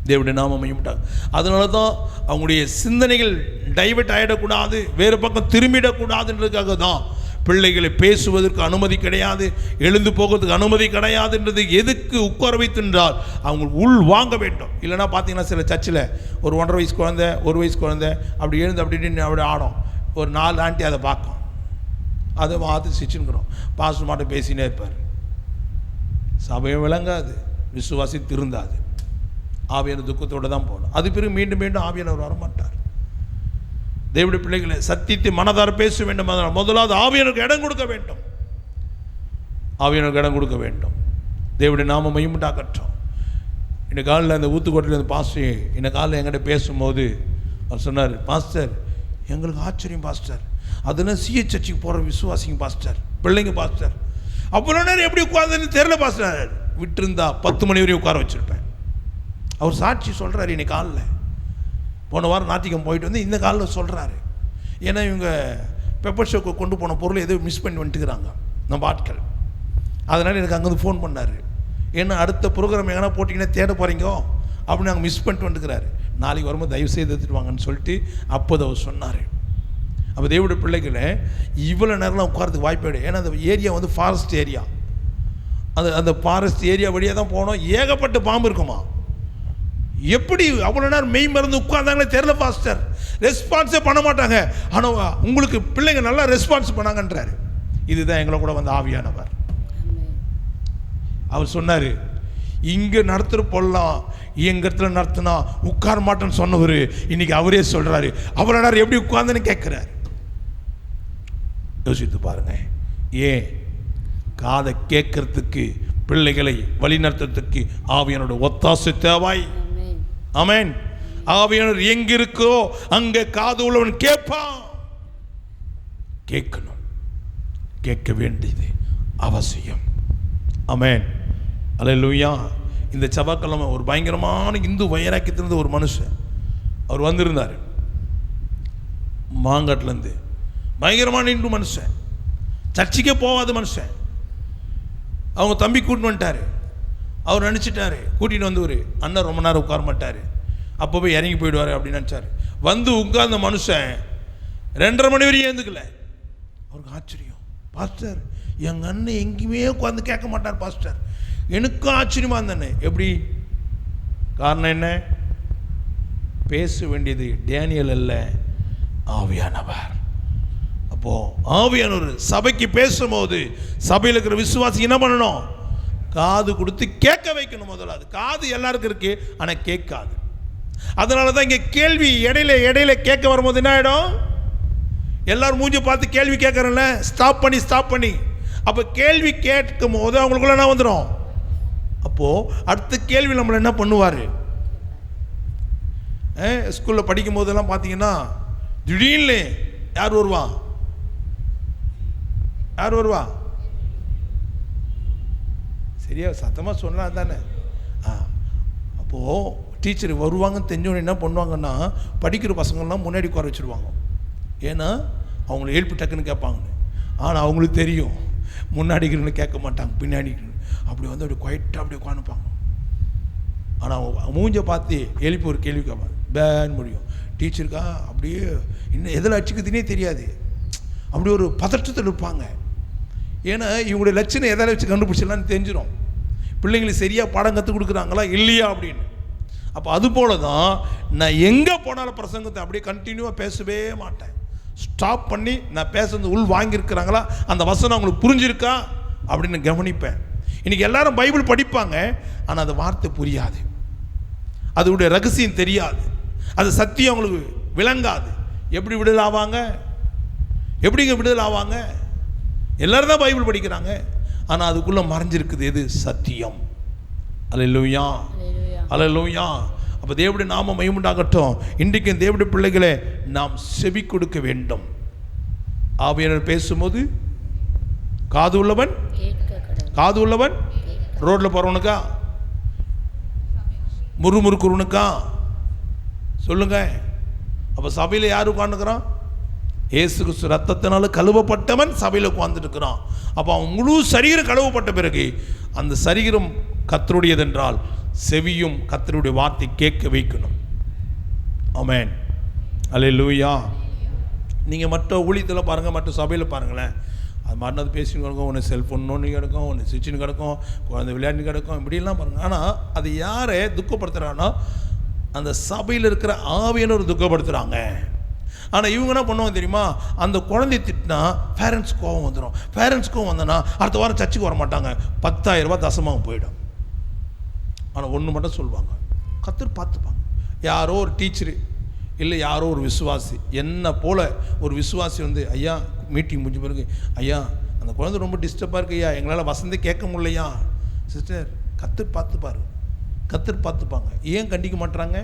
Speaker 1: தேவனுடைய நாமம் மகிமைப்பட்டார். அதனால தான் அவங்களுடைய சிந்தனைகள் டைவர்ட் ஆகிடக்கூடாது, வேறு பக்கம் திரும்பிடக்கூடாதுன்றதுக்காக தான் பிள்ளைகளை பேசுவதற்கு அனுமதி கிடையாது, எழுந்து போகிறதுக்கு அனுமதி கிடையாதுன்றது எதுக்கு உட்கார வைத்துன்றால் அவங்க உள் வாங்க வேண்டும். இல்லைன்னா பார்த்தீங்கன்னா சில சர்ச்சில் ஒரு 1.5 வயசு குழந்தை, 1 வயசு குழந்தை அப்படி எழுந்து அப்படின்னு அப்படி ஆடும். ஒரு 4 ஆண்டி அதை பார்க்கும், அதை பார்த்து சிரிச்சுக்கிறோம். பாஸ்டர் மாட்ட பேசினே இருப்பார். சபையும் விளங்காது, விசுவாசி திருந்தாது, ஆவியான துக்கத்தோடு தான் போகணும். அது பிறகு மீண்டும் மீண்டும் ஆவியானவர் வரமாட்டார். தேவனுடைய பிள்ளைகளை சத்தியத்தை மனதார பேச வேண்டும். முதலாவது ஆவியானவருக்கு இடம் கொடுக்க வேண்டும், ஆவியானவருக்கு இடம் கொடுக்க வேண்டும். தேவனுடைய நாமம் மகிமையுண்டாகட்டும். இந்த காலில் அந்த ஊத்துக்கோட்டையில் அந்த பாஸ்டர் இந்த காலில் என்கிட்ட பேசும்போது அவர் சொன்னார், பாஸ்டர் எங்களுக்கு ஆச்சரியம் பாஸ்டர், அதெல்லாம் சிஎச் சர்ச்சுக்கு போகிற விசுவாசிங்க பாஸ்டர், பிள்ளைங்க பாஸ்டர், அவ்வளோ நேரம் எப்படி உட்கார்ந்துன்னு தெரியல பாஸ்டர், விட்டுருந்தா 10 மணி வரையும் உட்கார வச்சுருப்பேன். அவர் சாட்சி சொல்கிறார். இன்னைக்கு காலில் போன வாரம் ஞாயிற்றுக்கிழமை போயிட்டு வந்து இந்த காலில் சொல்கிறாரு. ஏன்னா இவங்க பெப்பர் ஷோக்கு கொண்டு போன பொருளை எதுவும் மிஸ் பண்ணி வந்துட்டுக்கிறாங்க நம்ம ஆட்கள். அதனால் எனக்கு அங்கேருந்து ஃபோன் பண்ணார். ஏன்னா அடுத்த ப்ரோக்ராம் எங்கன்னா போட்டிங்கன்னா தேட போகிறீங்க அப்படின்னு நாங்கள் மிஸ் பண்ணிட்டு வந்துக்கிறாரு. நாளைக்கு வரும்போது தயவு செய்து எடுத்துட்டு வாங்கன்னு சொல்லிட்டு அப்போது அவர் சொன்னார். அப்போ தேவனுடைய பிள்ளைகளை இவ்வளோ நேரம்லாம் உட்காரத்துக்கு வாய்ப்பு கிடையாது. ஏன்னா அந்த ஏரியா வந்து ஃபாரஸ்ட் ஏரியா. அந்த ஃபாரஸ்ட் ஏரியா வழியாக தான் போனோம். ஏகப்பட்ட பாம்பு இருக்குமா. எப்படி அவ்வளோ நேரம் மெய் மறந்து உட்கார்ந்தாங்களே தெரியல பாஸ்டர், ரெஸ்பான்ஸே பண்ண மாட்டாங்க. ஆனால் உங்களுக்கு பிள்ளைங்க நல்லா ரெஸ்பான்ஸ் பண்ணாங்கன்றாரு. இதுதான் எங்களை கூட வந்து ஆவியானவர். அவர் சொன்னார், இங்கே நடத்துகிற போடலாம், எங்கள் இடத்துல நடத்தினா உட்கார மாட்டேன்னு சொன்னவர் இன்னைக்கு அவரே சொல்கிறாரு. அவ்வளோ நேரம் எப்படி உட்கார்ந்துன்னு கேட்குறாரு. யோசித்து பாருங்க. ஏன்? காதை கேட்கறதுக்கு, பிள்ளைகளை வழிநடத்துறதுக்கு ஆவியானோட ஒத்தாசை தேவாய். ஆமென். ஆவியானவர் எங்க இருக்கோ அங்கே காது உள்ளவன் கேட்பான். கேட்கணும், கேட்க வேண்டியது அவசியம். ஆமென். அல்லேலூயா. இந்த செவ்வாய்க்கிழமை ஒரு பயங்கரமான இந்து வைராக்கியத்திலிருந்து ஒரு மனுஷன் அவர் வந்திருந்தார். மாங்காட்டிலேருந்து பயங்கரமான இந்து மனுஷன், சர்ச்சுக்கே போகாத மனுஷன். அவங்க தம்பி கூட்டின்னு வந்துட்டார். அவர் நினச்சிட்டாரு கூட்டின்னு வந்து ஒரு அண்ணன் ரொம்ப நேரம் உட்கார மாட்டார், அப்போ போய் இறங்கி போயிடுவார் அப்படின்னு நினச்சார். வந்து உட்கார்ந்த மனுஷன் 2:30 மணி வரையும் எழுந்துக்கல. அவருக்கு ஆச்சரியம். பாஸ்டர் எங்கள் அண்ணன் எங்கேயுமே உட்காந்து கேட்க மாட்டார் பாஸ்டர். எனக்கும் ஆச்சரியமாக இருந்தேன்னு. எப்படி? காரணம் என்ன? பேச வேண்டியது டேனியல் அல்ல, ஆவியானவர். அப்போது ஆவியானவர் சபைக்கு பேசும்போது சபையில் இருக்கிற விசுவாசி என்ன பண்ணணும்? காது கொடுத்து கேட்க வைக்கணும். முதலாவது காது எல்லாருக்கும் இருக்கு, ஆனால் கேட்காது. அதனால தான் இங்கே கேள்வி இடையில கேட்க வரும்போது என்ன ஆகிடும்? எல்லாரும் மூஞ்சி பார்த்து கேள்வி கேட்குறேன்ல, ஸ்டாப் பண்ணி அப்போ கேள்வி கேட்கும் போது அவங்களுக்குள்ள என்ன வந்துடும்? அப்போது அடுத்த கேள்வி நம்மளை என்ன பண்ணுவார்? ஸ்கூலில் படிக்கும் போதெல்லாம் பார்த்தீங்கன்னா திடீர்னு யார் வருவா? சரியா சத்தமாக சொன்னால் தானே. அப்போது டீச்சர் வருவாங்கன்னு தெரிஞ்சவங்க என்ன பண்ணுவாங்கன்னா படிக்கிற பசங்கள்லாம் முன்னாடி உட்கார வச்சுருவாங்க. ஏன்னா அவங்கள எழுப்பி டக்குன்னு கேட்பாங்கன்னு. ஆனால் அவங்களுக்கு தெரியும் முன்னாடிக்கிறவங்க கேட்க மாட்டாங்க, பின்னாடி அப்படி வந்து அப்படி குவைட்டாக அப்படி உட்காந்துப்பாங்க. ஆனால் மூஞ்சை பார்த்து எழுப்பி ஒரு கேள்வி கேட்பாங்க, பேன் முடியும். டீச்சருக்கா அப்படியே இன்னும் எதில் அடிச்சுக்கிறதுனே தெரியாது, அப்படி ஒரு பதற்றத்தில் இருப்பாங்க. ஏன்னா இவங்களுடைய லட்சணம் எதால் வச்சு கண்டுபிடிச்சிடலான்னு தெரிஞ்சிடும். பிள்ளைங்களுக்கு சரியாக பாடம் கற்றுக் கொடுக்குறாங்களா இல்லையா அப்படின்னு. அப்போ அது போல தான் நான் எங்கே போனாலும் பிரசங்கத்தை அப்படியே கண்டினியூவாக பேசவே மாட்டேன். ஸ்டாப் பண்ணி நான் பேசுறது உள் வாங்கியிருக்கிறாங்களா, அந்த வசனம் அவங்களுக்கு புரிஞ்சிருக்கா அப்படின்னு கவனிப்பேன். இன்றைக்கி எல்லாரும் பைபிள் படிப்பாங்க, ஆனால் அந்த வார்த்தை புரியாது, அதோடைய ரகசியம் தெரியாது, அது சத்தியம் அவங்களுக்கு விளங்காது. எப்படி விடுதலை ஆவாங்க? எப்படிங்க விடுதலை ஆவாங்க? எல்லாரும் தான் பைபிள் படிக்கிறாங்க, ஆனால் அதுக்குள்ளே மறைஞ்சிருக்குது எது? சத்தியம். அல்லேலூயா, அல்லேலூயா. அப்போ தேவனுடைய நாமம் மகிமையுண்டாகட்டும். இன்றைக்கு தேவனுடைய பிள்ளைகளை நாம் செவி கொடுக்க வேண்டும். ஆவியானவர் பேசும்போது காது உள்ளவன், காது உள்ளவன் ரோட்டில் போகிறவனுக்கா, முறுமுறுக்குறவனுக்கா சொல்லுங்க. அப்போ சபையில் யார் உட்காந்துக்கிறான்? இயேசு கிறிஸ்து ரத்தத்தினால கழுவப்பட்டவன் சபையில் உட்கார்ந்துட்டு இருக்கிறான். அப்போ அவன் முழு சரீரம் கழுவப்பட்ட பிறகு அந்த சரீரம் கர்த்தருடையதென்றால் செவியும் கர்த்தருடைய வார்த்தை கேட்க வைக்கணும். ஆமென், அல்லேலூயா. நீங்கள் மற்ற ஊழியத்தில் பாருங்கள், மற்ற சபையில் பாருங்களேன், அது மாதிரி அது பேசின்னு கிடக்கும், ஒன்று செல்ஃபோன் நோண்டி கிடக்கும், ஒன்று சுவிட்சின்னு கிடக்கும், குழந்தை விளையாண்டு கிடக்கும், இப்படிலாம் பாருங்கள். ஆனால் அது யாரை துக்கப்படுத்துகிறான்னா அந்த சபையில் இருக்கிற ஆவியானவர் துக்கப்படுத்துகிறாங்க. ஆனால் இவங்க என்ன பண்ணுவாங்க தெரியுமா? அந்த குழந்தைய திட்டினா பேரண்ட்ஸ் கோவம் வந்துடும். பேரண்ட்ஸ் கோவம் வந்தனா அடுத்த வாரம் சர்ச்சுக்கு வர மாட்டாங்க, 10,000 ரூபாய் தசமாக போயிடும். ஆனால் ஒன்று மட்டும் சொல்லுவாங்க, கர்த்தர் பார்த்துப்பாங்க. யாரோ ஒரு டீச்சரு இல்லை யாரோ ஒரு விசுவாசி, என்ன போல் ஒரு விசுவாசி வந்து, ஐயா மீட்டிங் முடிஞ்ச பிறகு, ஐயா அந்த குழந்தை ரொம்ப டிஸ்டர்பாக இருக்கு ஐயா, எங்களால் வசந்தே கேட்க முடியலையா. சிஸ்டர், கர்த்தர் பார்த்துப்பாரு, கர்த்தர் பார்த்துப்பாங்க. ஏன் கண்டிக்க மாட்டுறாங்க?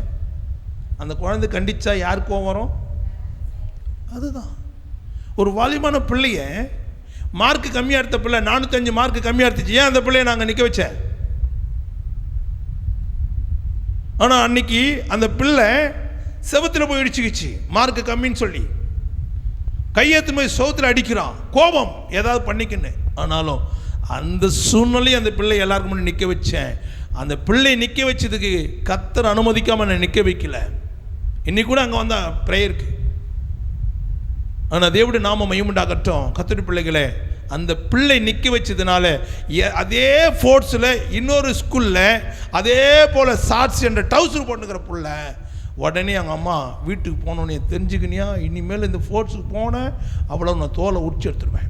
Speaker 1: அந்த குழந்தை கண்டிச்சா யார் கோவம் வரும்? அதுதான். ஒரு வாலிமான பிள்ளைய மார்க்கு கம்மியாக எடுத்த பிள்ளை 405 மார்க்கு கம்மியாக எடுத்துச்சு, ஏன் அந்த பிள்ளைய நாங்கள் நிற்க வச்சேன்? ஆனால் அன்னைக்கு அந்த பிள்ளை செவத்தில் போய் இடிச்சுக்கிச்சு, மார்க்கு கம்மின்னு சொல்லி கையெழுத்து போய் சோத்தில் அடிக்கிறான், கோபம் ஏதாவது பண்ணிக்கின்னு. ஆனாலும் அந்த சூழ்நிலையை அந்த பிள்ளை எல்லாருக்கும் முன்னாடி நிற்க வச்சேன். அந்த பிள்ளை நிற்க வச்சதுக்கு கர்த்தர் அனுமதிக்காமல் நான் நிற்க வைக்கல. இன்னைக்கு கூட அங்கே வந்தா ப்ரேயருக்கு. ஆனால் தேவனுடைய நாமம் மகிமையுண்டாகட்டும். கர்த்தருடைய பிள்ளைகளே, அந்த பிள்ளை நிற்க வச்சதுனால அதே ஃபோர்ஸில் இன்னொரு ஸ்கூலில் அதே போல் ஷார்ட்ஸ் என்ற டவுசர் போட்டுக்கிற பிள்ளை உடனே அவங்க அம்மா வீட்டுக்கு போனோன்னே தெரிஞ்சுக்கினியா, இனிமேல் இந்த ஃபோர்ஸுக்கு போனேன் அவ்வளோ நான் தோலை உரிச்சு எடுத்துருவேன்.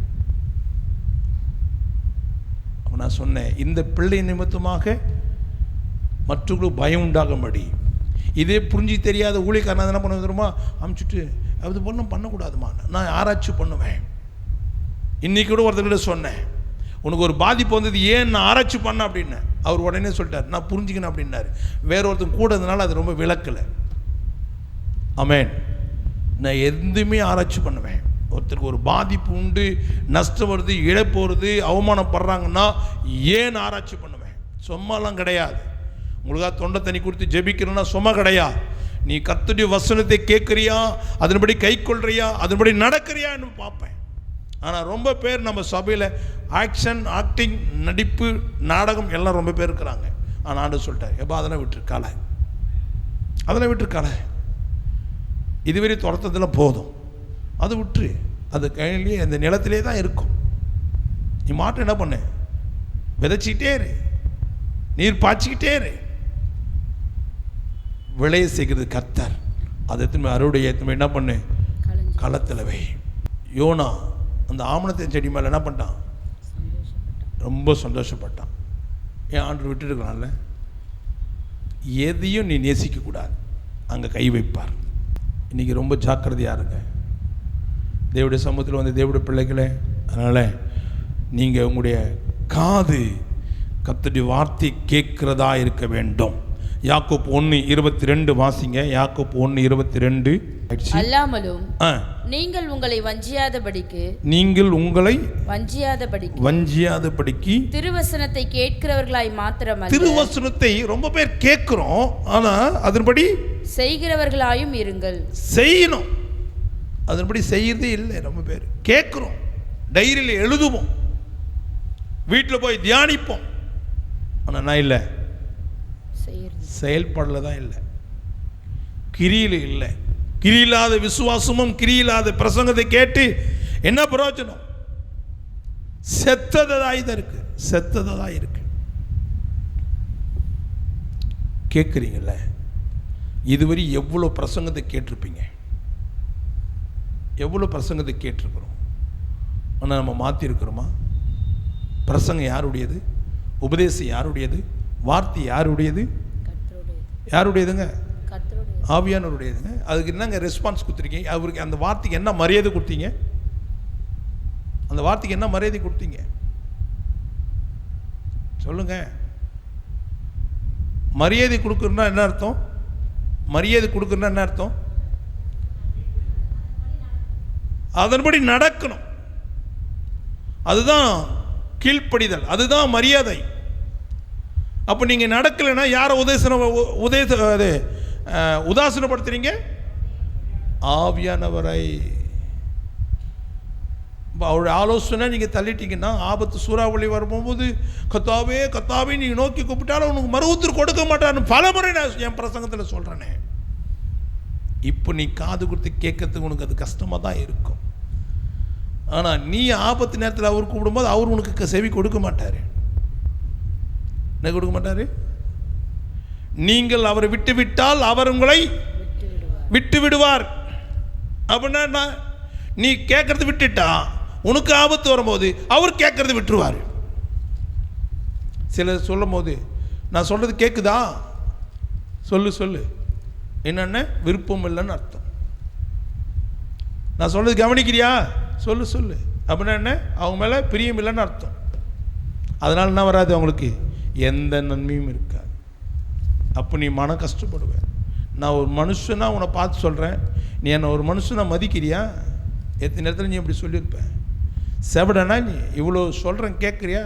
Speaker 1: அப்போ நான் சொன்னேன், இந்த பிள்ளை நிமித்தமாக மற்றவர்களுக்கு பயம் உண்டாகும்படி, இதே புரிஞ்சு தெரியாத ஊழியக்காரன் என்ன பண்ண தெரியுமா, அமுச்சுட்டு அது போல பண்ணக்கூடாதுமா, நான் ஆராய்ச்சி பண்ணுவேன். இன்னைக்கு கூட ஒருத்தர்கிட்ட சொன்னேன், உனக்கு ஒரு பாதிப்பு வந்தது ஏன் நான் ஆராய்ச்சி பண்ண அப்படின்னு. அவர் உடனே சொல்லிட்டார், நான் புரிஞ்சுக்கணும் அப்படின்னாரு. வேற ஒருத்தர் கூட இருந்தனால அது ரொம்ப விளக்கலை. ஆமென். நான் எதுவுமே ஆராய்ச்சி பண்ணுவேன். ஒருத்தருக்கு ஒரு பாதிப்பு உண்டு, நஷ்டம் வருது, இழப்பு வருது, அவமானப்படுறாங்கன்னா ஏன் ஆராய்ச்சி பண்ணுவேன். சும்மாலாம் கிடையாது. உங்களுக்காக தொண்டை தண்ணி கொடுத்து ஜெபிக்கிறேன்னா சும்மா கிடையாது. நீ கர்த்தருடைய வசனத்தை கேட்குறியா, அதன்படி கை கொள்றியா, அதன்படி நடக்கிறியா என்று பார்ப்பேன். ஆனால் ரொம்ப பேர் நம்ம சபையில் ஆக்டிங், நடிப்பு, நாடகம் எல்லாம் ரொம்ப பேர் இருக்கிறாங்க. ஆனால் ஆண்டு சொல்லிட்டார், எப்போ அதெல்லாம் விட்டுருக்கால, அதெல்லாம் விட்டுருக்கால, இதுவரை துரத்தத்தில் போதும், அது விட்டுரு, அது கையிலேயே அந்த நிலத்திலே தான் இருக்கும். நீ மாட்டை என்ன பண்ணு, விதைச்சிக்கிட்டே இரு, நீர் பாய்ச்சிக்கிட்டே இரு. விளைய செய்கிறது கர்த்தர். அதை எத்தனை அறுவடை எத்தனை என்ன பண்ணு, களத்தில் வை. யோனா அந்த ஆமணத்தின் செடி மேலே என்ன பண்ணிட்டான், ரொம்ப சந்தோஷப்பட்டான். ஏன் ஆண்டு விட்டுருக்கலாம்ல. எதையும் நீ நேசிக்கக்கூடாது, அங்கே கை வைப்பார். இன்றைக்கி ரொம்ப ஜாக்கிரதையாக இருங்க தேவனுடைய சமூகத்தில் வந்து தேவனுடைய பிள்ளைகளே. அதனால் நீங்கள் உங்களுடைய காது கர்த்தருடைய வார்த்தை கேட்கிறதா இருக்க வேண்டும். யாக்கோப்பு 1:22 வாசிங்க. யாக்கோப்பு 1:22.
Speaker 2: அல்லாமலும் நீங்கள் உங்களை வஞ்சியாதபடிக்கு,
Speaker 1: வஞ்சியாதபடிக்கு
Speaker 2: திருவசனத்தை கேட்கிறவர்களாய் மாத்திரமல்ல,
Speaker 1: திருவசனத்தை ரொம்ப பேர் கேட்கிறோம், ஆனா அதன்படி
Speaker 2: செய்கிறவர்களாயும் இருங்கள்.
Speaker 1: செய்யணும், அதன்படி செய்யறதே இல்லை. ரொம்ப பேர் கேட்கிறோம், டைரியில் எழுதுவோம், வீட்டில் போய் தியானிப்போம், ஆனால் நான் இல்லை, செயல்படல தான் இல்லை, கிரியில் இல்லை. கிரியில்லாத விசுவாசமும் கிரியில்லாத பிரசங்கத்தை கேட்டு என்ன பிரயோஜனம்? செத்ததாக தான் இருக்கு, செத்ததாக இருக்கு. கேட்குறீங்கள? இதுவரை எவ்வளோ பிரசங்கத்தை கேட்டிருப்பீங்க, எவ்வளோ பிரசங்கத்தை கேட்டிருக்கிறோம். ஆனால் நம்ம மாற்றிருக்கிறோமா? பிரசங்கம் யாருடையது? உபதேசம் யாருடையது? வார்த்தை யாருடையது? யாருடையதுங்க? ஆவியானவருடையதுங்க. அதுக்கு என்னங்க ரெஸ்பான்ஸ் கொடுத்துருக்கீங்க? அவருக்கு அந்த வார்த்தைக்கு என்ன மரியாதை கொடுத்தீங்க? அந்த வார்த்தைக்கு என்ன மரியாதை கொடுத்தீங்க சொல்லுங்க. மரியாதை கொடுக்குறதுனா என்ன அர்த்தம்? மரியாதை கொடுக்குறதுனா என்ன அர்த்தம்? அதன்படி நடக்கணும். அதுதான் கீழ்ப்படிதல், அதுதான் மரியாதை. அப்போ நீங்கள் நடக்கலைன்னா யாரை உதாசீனப்படுத்துறீங்க? ஆவியானவரை. அவருடைய ஆலோசனை நீங்கள் தள்ளிட்டீங்கன்னா, ஆபத்து சூறாவளி வரும்போது கத்தாவே கத்தாவே நீங்கள் நோக்கி கூப்பிட்டாலும் உனக்கு மறு உத்தரவு கொடுக்க மாட்டான்னு பல முறை நான் என் பிரசங்கத்தில் சொல்கிறேனே. இப்போ நீ காது கொடுத்து கேட்கறதுக்கு உனக்கு அது கஷ்டமாக தான் இருக்கும். ஆனால் நீ ஆபத்து நேரத்தில் அவர் கூப்பிடும்போது அவர் உனக்கு செவி கொடுக்க மாட்டார். என்ன கொடுக்க மாட்டார்? நீங்கள் அவரை விட்டு விட்டால் அவர் உங்களை விட்டு விடுவார். அப்படின்னா நீ கேட்கறது விட்டுட்டா உனக்கு ஆபத்து வரும்போது அவர் கேட்கறது விட்டுருவார். சிலர் சொல்லும் போது நான் சொல்றது கேட்குதா? சொல்லு என்னென்ன விருப்பம் இல்லைன்னு அர்த்தம். நான் சொல்றது கவனிக்கிறியா? சொல்லு அப்படின்னா என்ன? அவங்க மேலே பிரியம் இல்லைன்னு அர்த்தம். அதனால் என்ன வராது? அவங்களுக்கு எந்த நன்மையும் இருக்காது. அப்போ நீ மன கஷ்டப்படுவேன். நான் ஒரு மனுஷனாக உன்னை பார்த்து சொல்கிறேன், நீ என்னை ஒரு மனுஷனை மதிக்கிறியா? எத்தனை நேரத்தில் நீ இப்படி சொல்லியிருப்பேன். செவடனா நீ இவ்வளோ சொல்கிறேன் கேட்குறியா?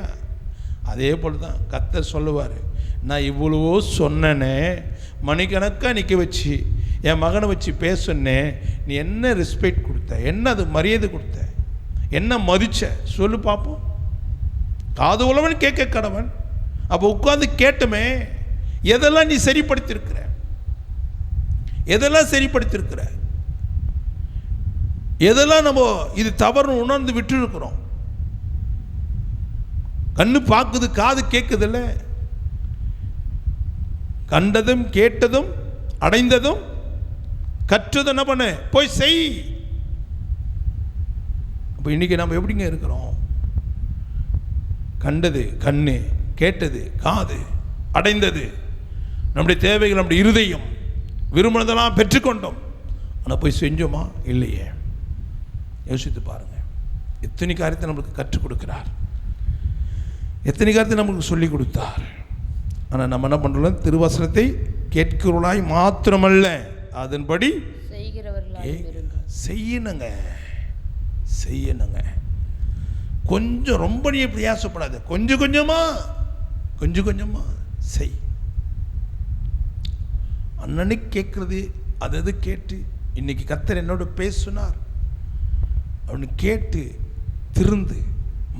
Speaker 1: அதே போல் தான் கர்த்தர் சொல்லுவார், நான் இவ்வளவோ சொன்னேனே, மணிக்கணக்காக நிற்க வச்சு என் மகனை வச்சு பேசுனேன், நீ என்ன ரெஸ்பெக்ட் கொடுத்த, என்ன அது மரியாதை கொடுத்த, என்ன மதிச்ச சொல்லு பார்ப்போம். காது உள்ளவன் கேட்க கடவன். அப்போ உட்காந்து கேட்டுமே, எதெல்லாம் நீ சரிப்படுத்தியிருக்கிற, எதெல்லாம் சரிப்படுத்தியிருக்கிற, எதெல்லாம் நம்ம இது தவறு உணர்ந்து விட்டு இருக்கிறோம். கண்ணு பார்க்குது, காது கேட்குதில்ல. கண்டதும் கேட்டதும் அடைந்ததும் கற்றதும் என்ன பண்ண போய் செய். அப்போ இன்னைக்கு நம்ம எப்படிங்க இருக்கிறோம்? கண்டது கண்ணு, கேட்டது காது, அடைந்தது நம்முடைய தேவைகள், நம்முடைய இருதயம் விரும்பினதெல்லாம் பெற்றுக்கொண்டோம். ஆனால் போய் செஞ்சோமா? இல்லையே. யோசித்து பாருங்க. எத்தனை காரியத்தை நம்மளுக்கு கற்றுக் கொடுக்கிறார், எத்தனை காரியத்தை நமக்கு சொல்லிக் கொடுத்தார். ஆனால் நம்ம என்ன பண்ணுறோம்? திருவசனத்தை கேட்கிறவர்களாய் மாத்திரமல்ல, அதன்படி செய்யணுங்க. கொஞ்சம் ரொம்ப நீ பிரயாசப்படாது, கொஞ்சம் கொஞ்சமா செய். அன்னன்னைக்கு கேட்கறது அது கேட்டு, இன்னைக்கு கர்த்தர் என்னோட பேசுனார் அவனு கேட்டு திருந்து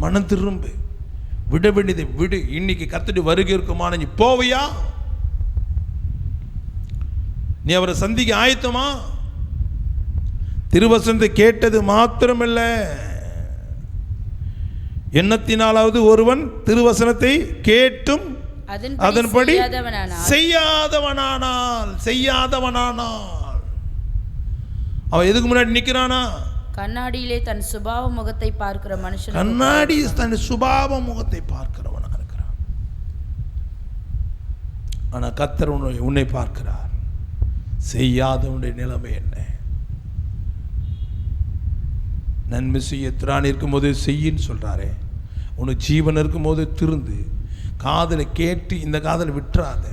Speaker 1: மனம் திரும்பு, விட வேண்டியதை விடு. இன்னைக்கு கர்த்தருடைய வருகை இருக்குமான நீ போவையா? நீ அவரை சந்திக்க ஆயத்தமா? திருவசனத்தை கேட்டது மாத்திரமல்ல, எண்ணத்தினாலாவது ஒருவன் திருவசனத்தை கேட்டும் அதன்படி செய்யாதவனானால் அவன் எதுக்கு முன்னாடி நிற்கிறானா?
Speaker 2: கண்ணாடியிலே தன் சுபாவ முகத்தை பார்க்கிற மனுஷன்,
Speaker 1: கண்ணாடி தன் சுபாவ முகத்தை பார்க்கிறவனா இருக்கிறான். ஆனா கர்த்தர் உன்னை பார்க்கிறார். செய்யாதவனுடைய நிலைமை என்ன? நன்மை செய்ய திராணி இருக்கும்போது செய்யின்னு சொல்றாரே. உனக்கு ஜீவன் இருக்கும்போது திருந்து காதலை கேட்டு இந்த காதலை விட்டுறாத.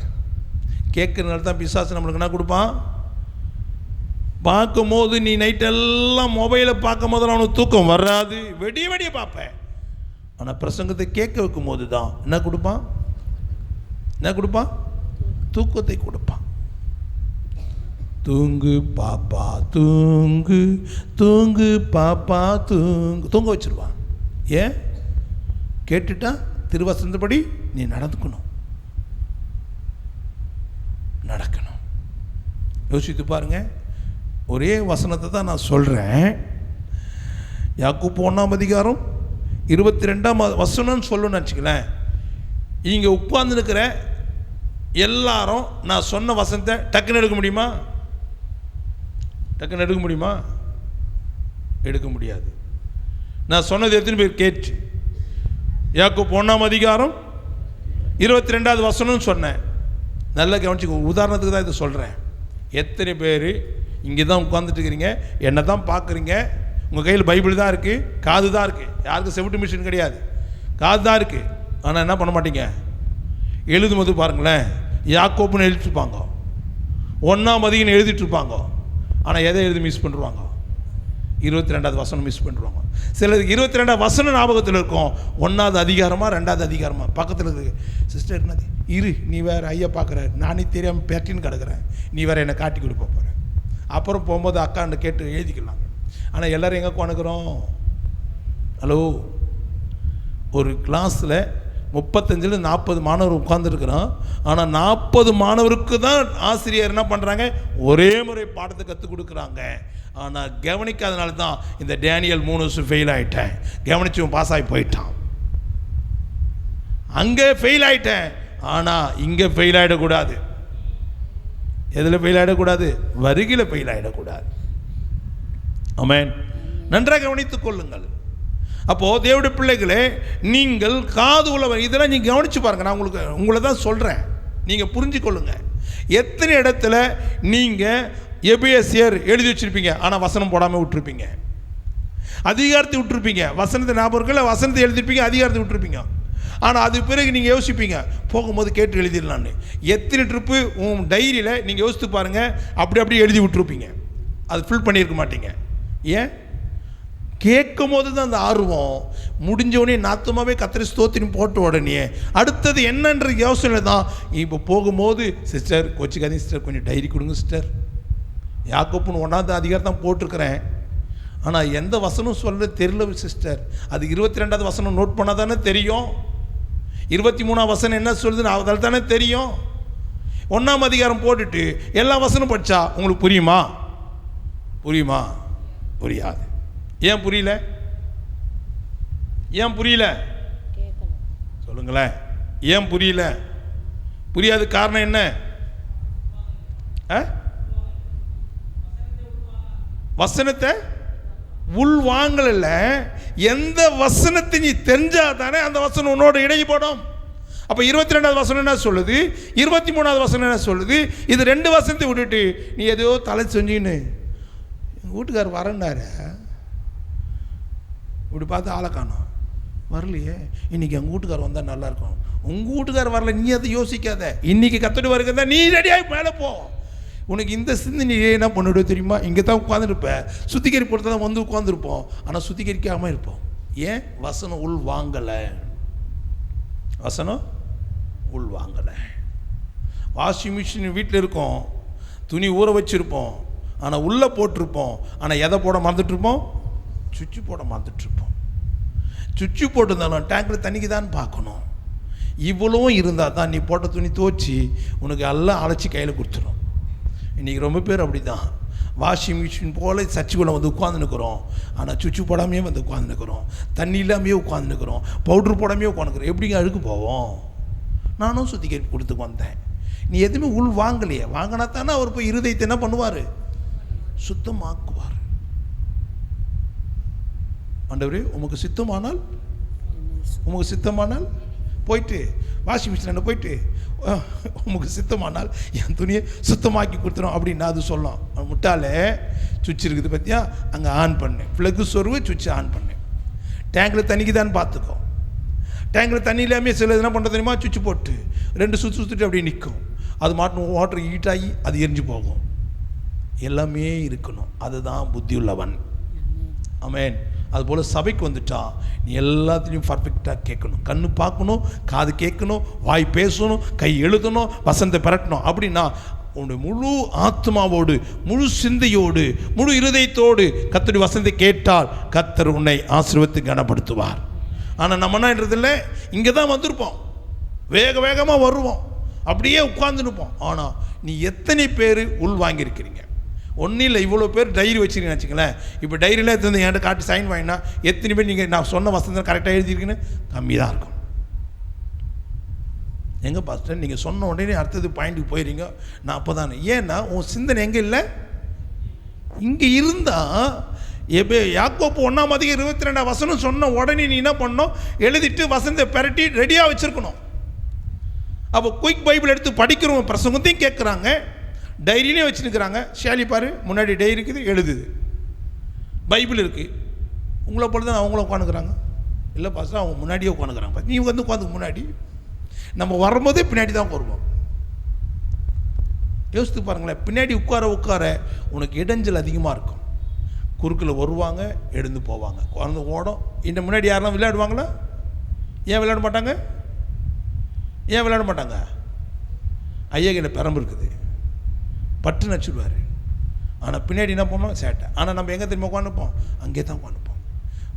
Speaker 1: கேட்கறதுனால தான் பிசாசு நம்மளுக்கு என்ன கொடுப்பான்? பார்க்கும் போது நீ நைட்டெல்லாம் மொபைலை பார்க்கும் போது அவனுக்கு தூக்கம் வராது, வெடிய பார்ப்பேன். ஆனால் பிரசங்கத்தை கேட்க வைக்கும் போது தான் என்ன கொடுப்பான்? தூக்கத்தை கொடுப்பான். தூங்கு பாப்பா தூங்கு, தூங்கு பாப்பா தூங்கு, தூங்க வச்சிருவான். ஏன்? கேட்டுட்டா திருவசனப்படி நீ நடக்கணும். யோசித்து பாருங்க. ஒரே வசனத்தை தான் நான் சொல்கிறேன். யாக்கோபு 1:22 வசனம்னு சொல்லணும்னு நினச்சிக்கலேன். இங்கே உட்கார்ந்துருக்கிற எல்லாரும் நான் சொன்ன வசனத்தை டக்குன்னு எடுக்க முடியுமா? டக்குன்னு எடுக்க முடியுமா? எடுக்க முடியாது. நான் சொன்னது எத்தனை பேர் கேட்டு? யாக்கோபு 1ஆம் அதிகாரம் 22வது வசனம்னு சொன்னேன். நல்லா கவனிச்சுக்கோ. உதாரணத்துக்கு தான் இதை சொல்கிறேன். எத்தனை பேர் இங்கே தான் உட்காந்துட்டு இருக்கிறீங்க, என்ன தான் பார்க்குறீங்க, உங்கள் கையில் பைபிள் தான் இருக்குது, காது தான் இருக்குது, யாருக்கும் செவிட்டு மிஷின் கிடையாது, காது தான் இருக்குது. ஆனால் என்ன பண்ண மாட்டீங்க? எழுதும்போது பாருங்களேன், யாக்கோப்புன்னு எழுதிட்டுருப்பாங்க, 1ஆம் அதிகாரம் எழுதிட்டுருப்பாங்க. ஆனால் எதை எழுதி மிஸ் பண்ணுவாங்க? 22வது வசனம் மிஸ் பண்ணுவாங்க. சிலருக்கு 22வது வசனம் ஞாபகத்தில் இருக்கும், 1வது அதிகாரமா 2வது அதிகாரமா பக்கத்தில் இருக்குது. சிஸ்டர் என்னது இரு, நீ வேறு ஐயா பார்க்குற, நானே தெரியாமல் பேட்டின்னு கிடக்கிறேன், நீ வேறு என்னை காட்டி கொடுப்ப போகிறேன். அப்புறம் போகும்போது அக்காண்ட கேட்டு எழுதிக்கலாம். ஆனால் எல்லோரும் எங்கே உட்காந்துக்கிறோம்? ஹலோ, ஒரு கிளாஸில் 35 40 மாணவர் உட்காந்துருக்குறோம். ஆனால் 40 மாணவருக்கு தான் ஆசிரியர் என்ன பண்ணுறாங்க? ஒரே முறை பாடத்தை கற்றுக் கொடுக்குறாங்க. ஆனால் கவனிக்காதனால தான் இந்த டேனியல் 3 வருஷம் ஃபெயில் ஆகிட்டேன், கவனிச்சும் பாஸ் ஆகி போயிட்டான். அங்கே ஃபெயில் ஆகிட்டேன், ஆனால் இங்கே ஃபெயில் ஆகிடக்கூடாது. எதில் ஃபெயில் ஆகிடக்கூடாது? வருகையில் ஃபெயில் ஆகிடக்கூடாது. ஆமென். நன்றாக கவனித்துக் கொள்ளுங்கள். அப்போது தேவனுடைய பிள்ளைகளே, நீங்கள் காது உள்ளவர், இதெல்லாம் நீங்கள் கவனித்து பாருங்கள். நான் உங்களை தான் சொல்கிறேன், நீங்கள் புரிஞ்சு கொள்ளுங்க. எத்தனை இடத்துல நீங்கள் எபேசியர் எழுதி வச்சுருப்பீங்க, ஆனால் வசனம் போடாமல் விட்டுருப்பீங்க, அதிகாரத்தை விட்டுருப்பீங்க. வசனத்தை ஞாபகம், வசனத்தை எழுதிருப்பீங்க, அதிகாரத்தை விட்டுருப்பீங்க. ஆனால் அது பிறகு நீங்கள் யோசிப்பீங்க, போகும்போது கேட்டு எழுதிடலான்னு. எத்தனை ட்ரிப்பு உன் டைரியில் நீங்கள் யோசித்து பாருங்கள், அப்படி எழுதி விட்டுருப்பீங்க, அது ஃபில் பண்ணியிருக்க மாட்டீங்க. ஏன்? கேட்கும் போது தான் அந்த ஆர்வம். முடிஞ்ச உடனே நாத்தமாகவே கத்திரி ஸ்தோத்திரம் போட்ட உடனே அடுத்தது என்னன்ற யோசனை தான். இப்போ போகும்போது சிஸ்டர் கோச்சிக்காதீங்க சிஸ்டர், கொஞ்சம் டைரி கொடுங்க சிஸ்டர், யாக்கோப்புன்னு 1வது அதிகாரம் தான் போட்டிருக்கிறேன், ஆனால் எந்த வசனம் சொல்ல தெரியல சிஸ்டர். அது 22வது வசனம் நோட் பண்ணால் தானே தெரியும், 23ஆம் வசனம் என்ன சொல்லுதுன்னு அதில் தானே தெரியும். 1ஆம் அதிகாரம் போட்டுட்டு எல்லா வசனம் படித்தா உங்களுக்கு புரியுமா? புரியாது. ஏன் புரியல? சொல்லுங்களேன். ஏன் புரியல? புரியாது. காரணம் என்ன? வசனத்தை உள்வாங்கல. எந்த வசனத்தை நீ தெரிஞ்சா தானே அந்த வசனம் உன்னோட இடைப்படும். அப்போ 22வது வசனம் என்ன சொல்லுது, 23வது வசனம் என்ன சொல்லுது? இது 2 வசனத்தை விட்டுட்டு நீ ஏதோ தலை செஞ்சுன்னு எங்கள் வீட்டுக்காரர் வரேன்னாரு, இப்படி பார்த்து ஆளை காணோம், வரலையே, இன்றைக்கி எங்கள் வீட்டுக்காரர் வந்தால் நல்லாயிருக்கும். உங்கள் வீட்டுக்காரர் வரல, நீ அதை யோசிக்காத. இன்றைக்கி கற்றுட்டு வருகிறதா, நீ ரெடியாகி மேலே போ. உனக்கு இந்த சிந்தனை என்ன பண்ணிவிட தெரியுமா? இங்கே தான் உட்காந்துருப்பேன், சுத்திகரி பொறுத்த தான் வந்து உட்காந்துருப்போம், ஆனால் சுத்திகரிக்காமல் இருப்போம். ஏன்? வசனம் உள் வாங்கலை. வாஷிங் மிஷின் வீட்டில் இருக்கோம், துணி ஊற வச்சுருப்போம், ஆனால் உள்ளே போட்டிருப்போம், ஆனால் எதை போட மறந்துட்டுருப்போம்? சுவிட்சு போட மறந்துட்டுருப்போம். சுவிட்சு போட்டிருந்தாலும் டேங்கில் தண்ணிக்கு தான் பார்க்கணும். இவ்வளவும் இருந்தால் தான் நீ போட்ட துணி துவச்சி உனக்கு எல்லாம் அழைச்சி கையில் கொடுத்துரும். இன்றைக்கி ரொம்ப பேர் அப்படி தான், வாஷிங் மிஷின் போல் சர்ச்சுக்குள்ளே வந்து உட்காந்துருக்குறோம், ஆனால் சுவிட்சு போடாமையே வந்து உட்காந்துருக்குறோம், தண்ணி இல்லாமையே உட்காந்துருக்குறோம், பவுட்ரு போடாமையே உட்காந்துக்கிறோம். எப்படிங்க அழுக்கு போவோம்? நானும் சுத்திகரிப்பு கொடுத்து வந்தேன். நீ எதுவுமே உள் வாங்கலையே, வாங்கினா தானே அவர் போய் இருதயத்தை என்ன பண்ணுவார்? சுத்தமாக்குவார். ஆண்டவரே உமக்கு சித்தமானால் போயிட்டு வாஷிங் மிஷினில் போயிட்டு உமக்கு சித்தமானால் என் துணியை சுத்தமாக்கி கொடுத்துரும் அப்படின்னு அது சொல்லலாம். முட்டாளே, சுவிட்ச் இருக்குது பார்த்தியா, அங்கே ஆன் பண்ணு, ப்ளக்கு சொருவு சுவிட்சை ஆன் பண்ணு. டேங்கில் தண்ணிக்கு தான் பார்த்துக்கோ. டேங்கில் தண்ணி இல்லாமல் சில என்ன பண்ணுறது தெரியுமா? சுவிட்ச் போட்டு 2 சுற்றிட்டு அப்படியே நிற்கும், அது மாட்டும் வாட்டர் ஹீட்டாகி அது எரிஞ்சு போகும். எல்லாமே இருக்கணும், அதுதான் புத்தி உள்ளவன். ஆமென். அதுபோல் சபைக்கு வந்துட்டா நீ எல்லாத்துலேயும் பர்ஃபெக்டாக கேட்கணும், கண்ணு பார்க்கணும், காது கேட்கணும், வாய் பேசணும், கை எழுதணும், வசனத்தை பெறட்டணும். அப்படின்னா உன்னுடைய முழு ஆத்மாவோடு, முழு சிந்தையோடு, முழு இருதயத்தோடு கர்த்தருடைய வசனத்தை கேட்டால் கர்த்தர் உன்னை ஆசீர்வதித்து கனப்படுத்துவார். ஆனால் நம்ம என்னன்றதில்லை, இங்கே தான் வந்திருப்போம், வேகமாக வருவோம், அப்படியே உட்கார்ந்துருப்போம். ஆனால் நீ எத்தனை பேர் உள் வாங்கியிருக்கிறீங்க? ஒன்றும் இல்லை, இவ்வளோ பேர் டைரி வச்சுருக்கீங்கன்னு வச்சுங்களேன். இப்போ டைரியில் எடுத்து என்கிட்ட காட்டி சைன் வாங்கினா எத்தனை பேர் நீங்கள் நான் சொன்ன வசனத்தை கரெக்டாக எழுதியிருக்கீங்கன்னு? கம்மி தான் இருக்கும். எங்கே பாஸ்டர் நீங்கள் சொன்ன உடனே அடுத்தது பாயிண்ட்டுக்கு போயிடுறீங்க. நான் அப்போ தானே, ஏன்னா உன் சிந்தனை எங்கே இல்லை, இங்கே இருந்தால் யாக்கோப்பு 1:22 சொன்ன உடனே நீ என்ன பண்ணணும், எழுதிட்டு வசனத்தை பெரட்டி ரெடியாக வச்சுருக்கணும். அப்போ குயிக் பைபிள் எடுத்து படிக்கிறவங்க பிரசங்கத்தையும் கேட்குறாங்க, டைரியிலையும் வச்சுருக்கிறாங்க. ஷேலி பாரு, முன்னாடி டைரி இருக்குது, எழுதுது, பைபிள் இருக்குது. உங்களை போல தான் அவங்களும் உட்காந்துக்கிறாங்க. இல்லை பாஸ்டர் அவங்க முன்னாடியே உட்காந்துக்கிறாங்க. நீ வந்து உட்காந்துக்கு முன்னாடி, நம்ம வரும்போதே பின்னாடி தான் வருவோம். யோசித்து பாருங்களேன், பின்னாடி உட்கார உனக்கு இடைஞ்சல் அதிகமாக இருக்கும். குறுக்கில் வருவாங்க, எழுந்து போவாங்க, குழந்தை ஓடும். இந்த முன்னாடி யாரெல்லாம் விளையாடுவாங்களா? ஏன் விளையாட மாட்டாங்க? ஏன் விளையாட மாட்டாங்க? ஐயா கிட்ட பெரம்பு இருக்குது, பட்டு நச்சுடுவார். ஆனால் பின்னாடி என்ன பண்ணோம், சேட்டை. ஆனால் நம்ம எங்கே திரும்ப உட்காந்துப்போம், அங்கே தான் உட்காந்துப்போம்,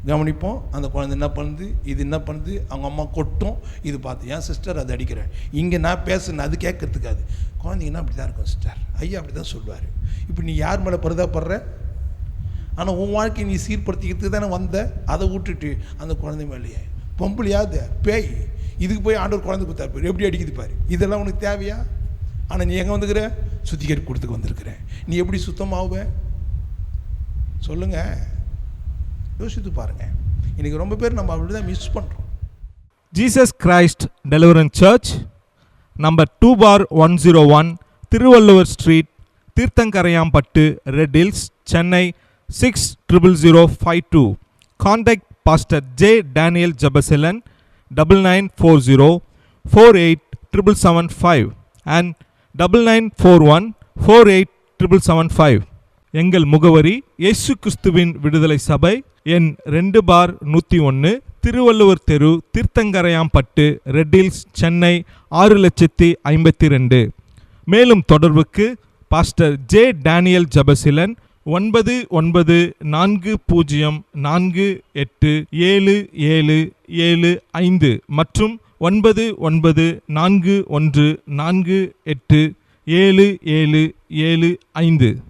Speaker 1: கவனிப்போம். அந்த குழந்தை என்ன பண்ணுது, இது என்ன பண்ணுது, அவங்க அம்மா கொட்டும், இது பார்த்து என் சிஸ்டர் அது அடிக்கிறேன், இங்கே நான் பேசுனேன் அது கேட்கறதுக்காது. குழந்தைங்கன்னா அப்படி தான் இருக்கும் சிஸ்டர், ஐயா அப்படி தான் சொல்லுவார். இப்போ நீ யார் மேலே பரிதாபப்படுற? ஆனால் உன் வாழ்க்கையை நீ சீர்படுத்திக்கிறதுக்கு தானே வந்த, அதை விட்டுட்டு அந்த குழந்தை மேலேயே பொம்பளையாது பேய், இதுக்கு போய் ஆண்டவர் குழந்தை கொடுத்தாரு, எப்படி அடிக்குது பாரு. இதெல்லாம் உனக்கு தேவையா? ஆனால் நீ எங்கே வந்துக்கிற, சுத்திகரிப்பு கொடுத்துக்கு வந்திருக்கிறேன். நீ எப்படி சுத்தமாகுவ சொல்லுங்க, யோசித்து பாருங்க. இன்னைக்கு ரொம்ப பேர் நம்ம அப்படி தான் மிஸ் பண்ணுறோம்.
Speaker 3: Jesus Christ deliverance church, number 2/101, Thiruvalluvar street, Theerthangaraiyampattu, red hills, Chennai 600052. Contact Pastor J. Daniel Jabasilan 9940 487775 and 9941 487775. எங்கள் முகவரி இயேசு கிறிஸ்துவின் விடுதலை சபை, எண் 2/101, திருவள்ளுவர் தெரு, தீர்த்தங்கரையாம்பட்டு, ரெட் ஹில்ஸ், சென்னை 600052. மேலும் தொடர்புக்கு பாஸ்டர் ஜே டேனியல் ஜபசிலன் 9940487775 மற்றும் 9941487775.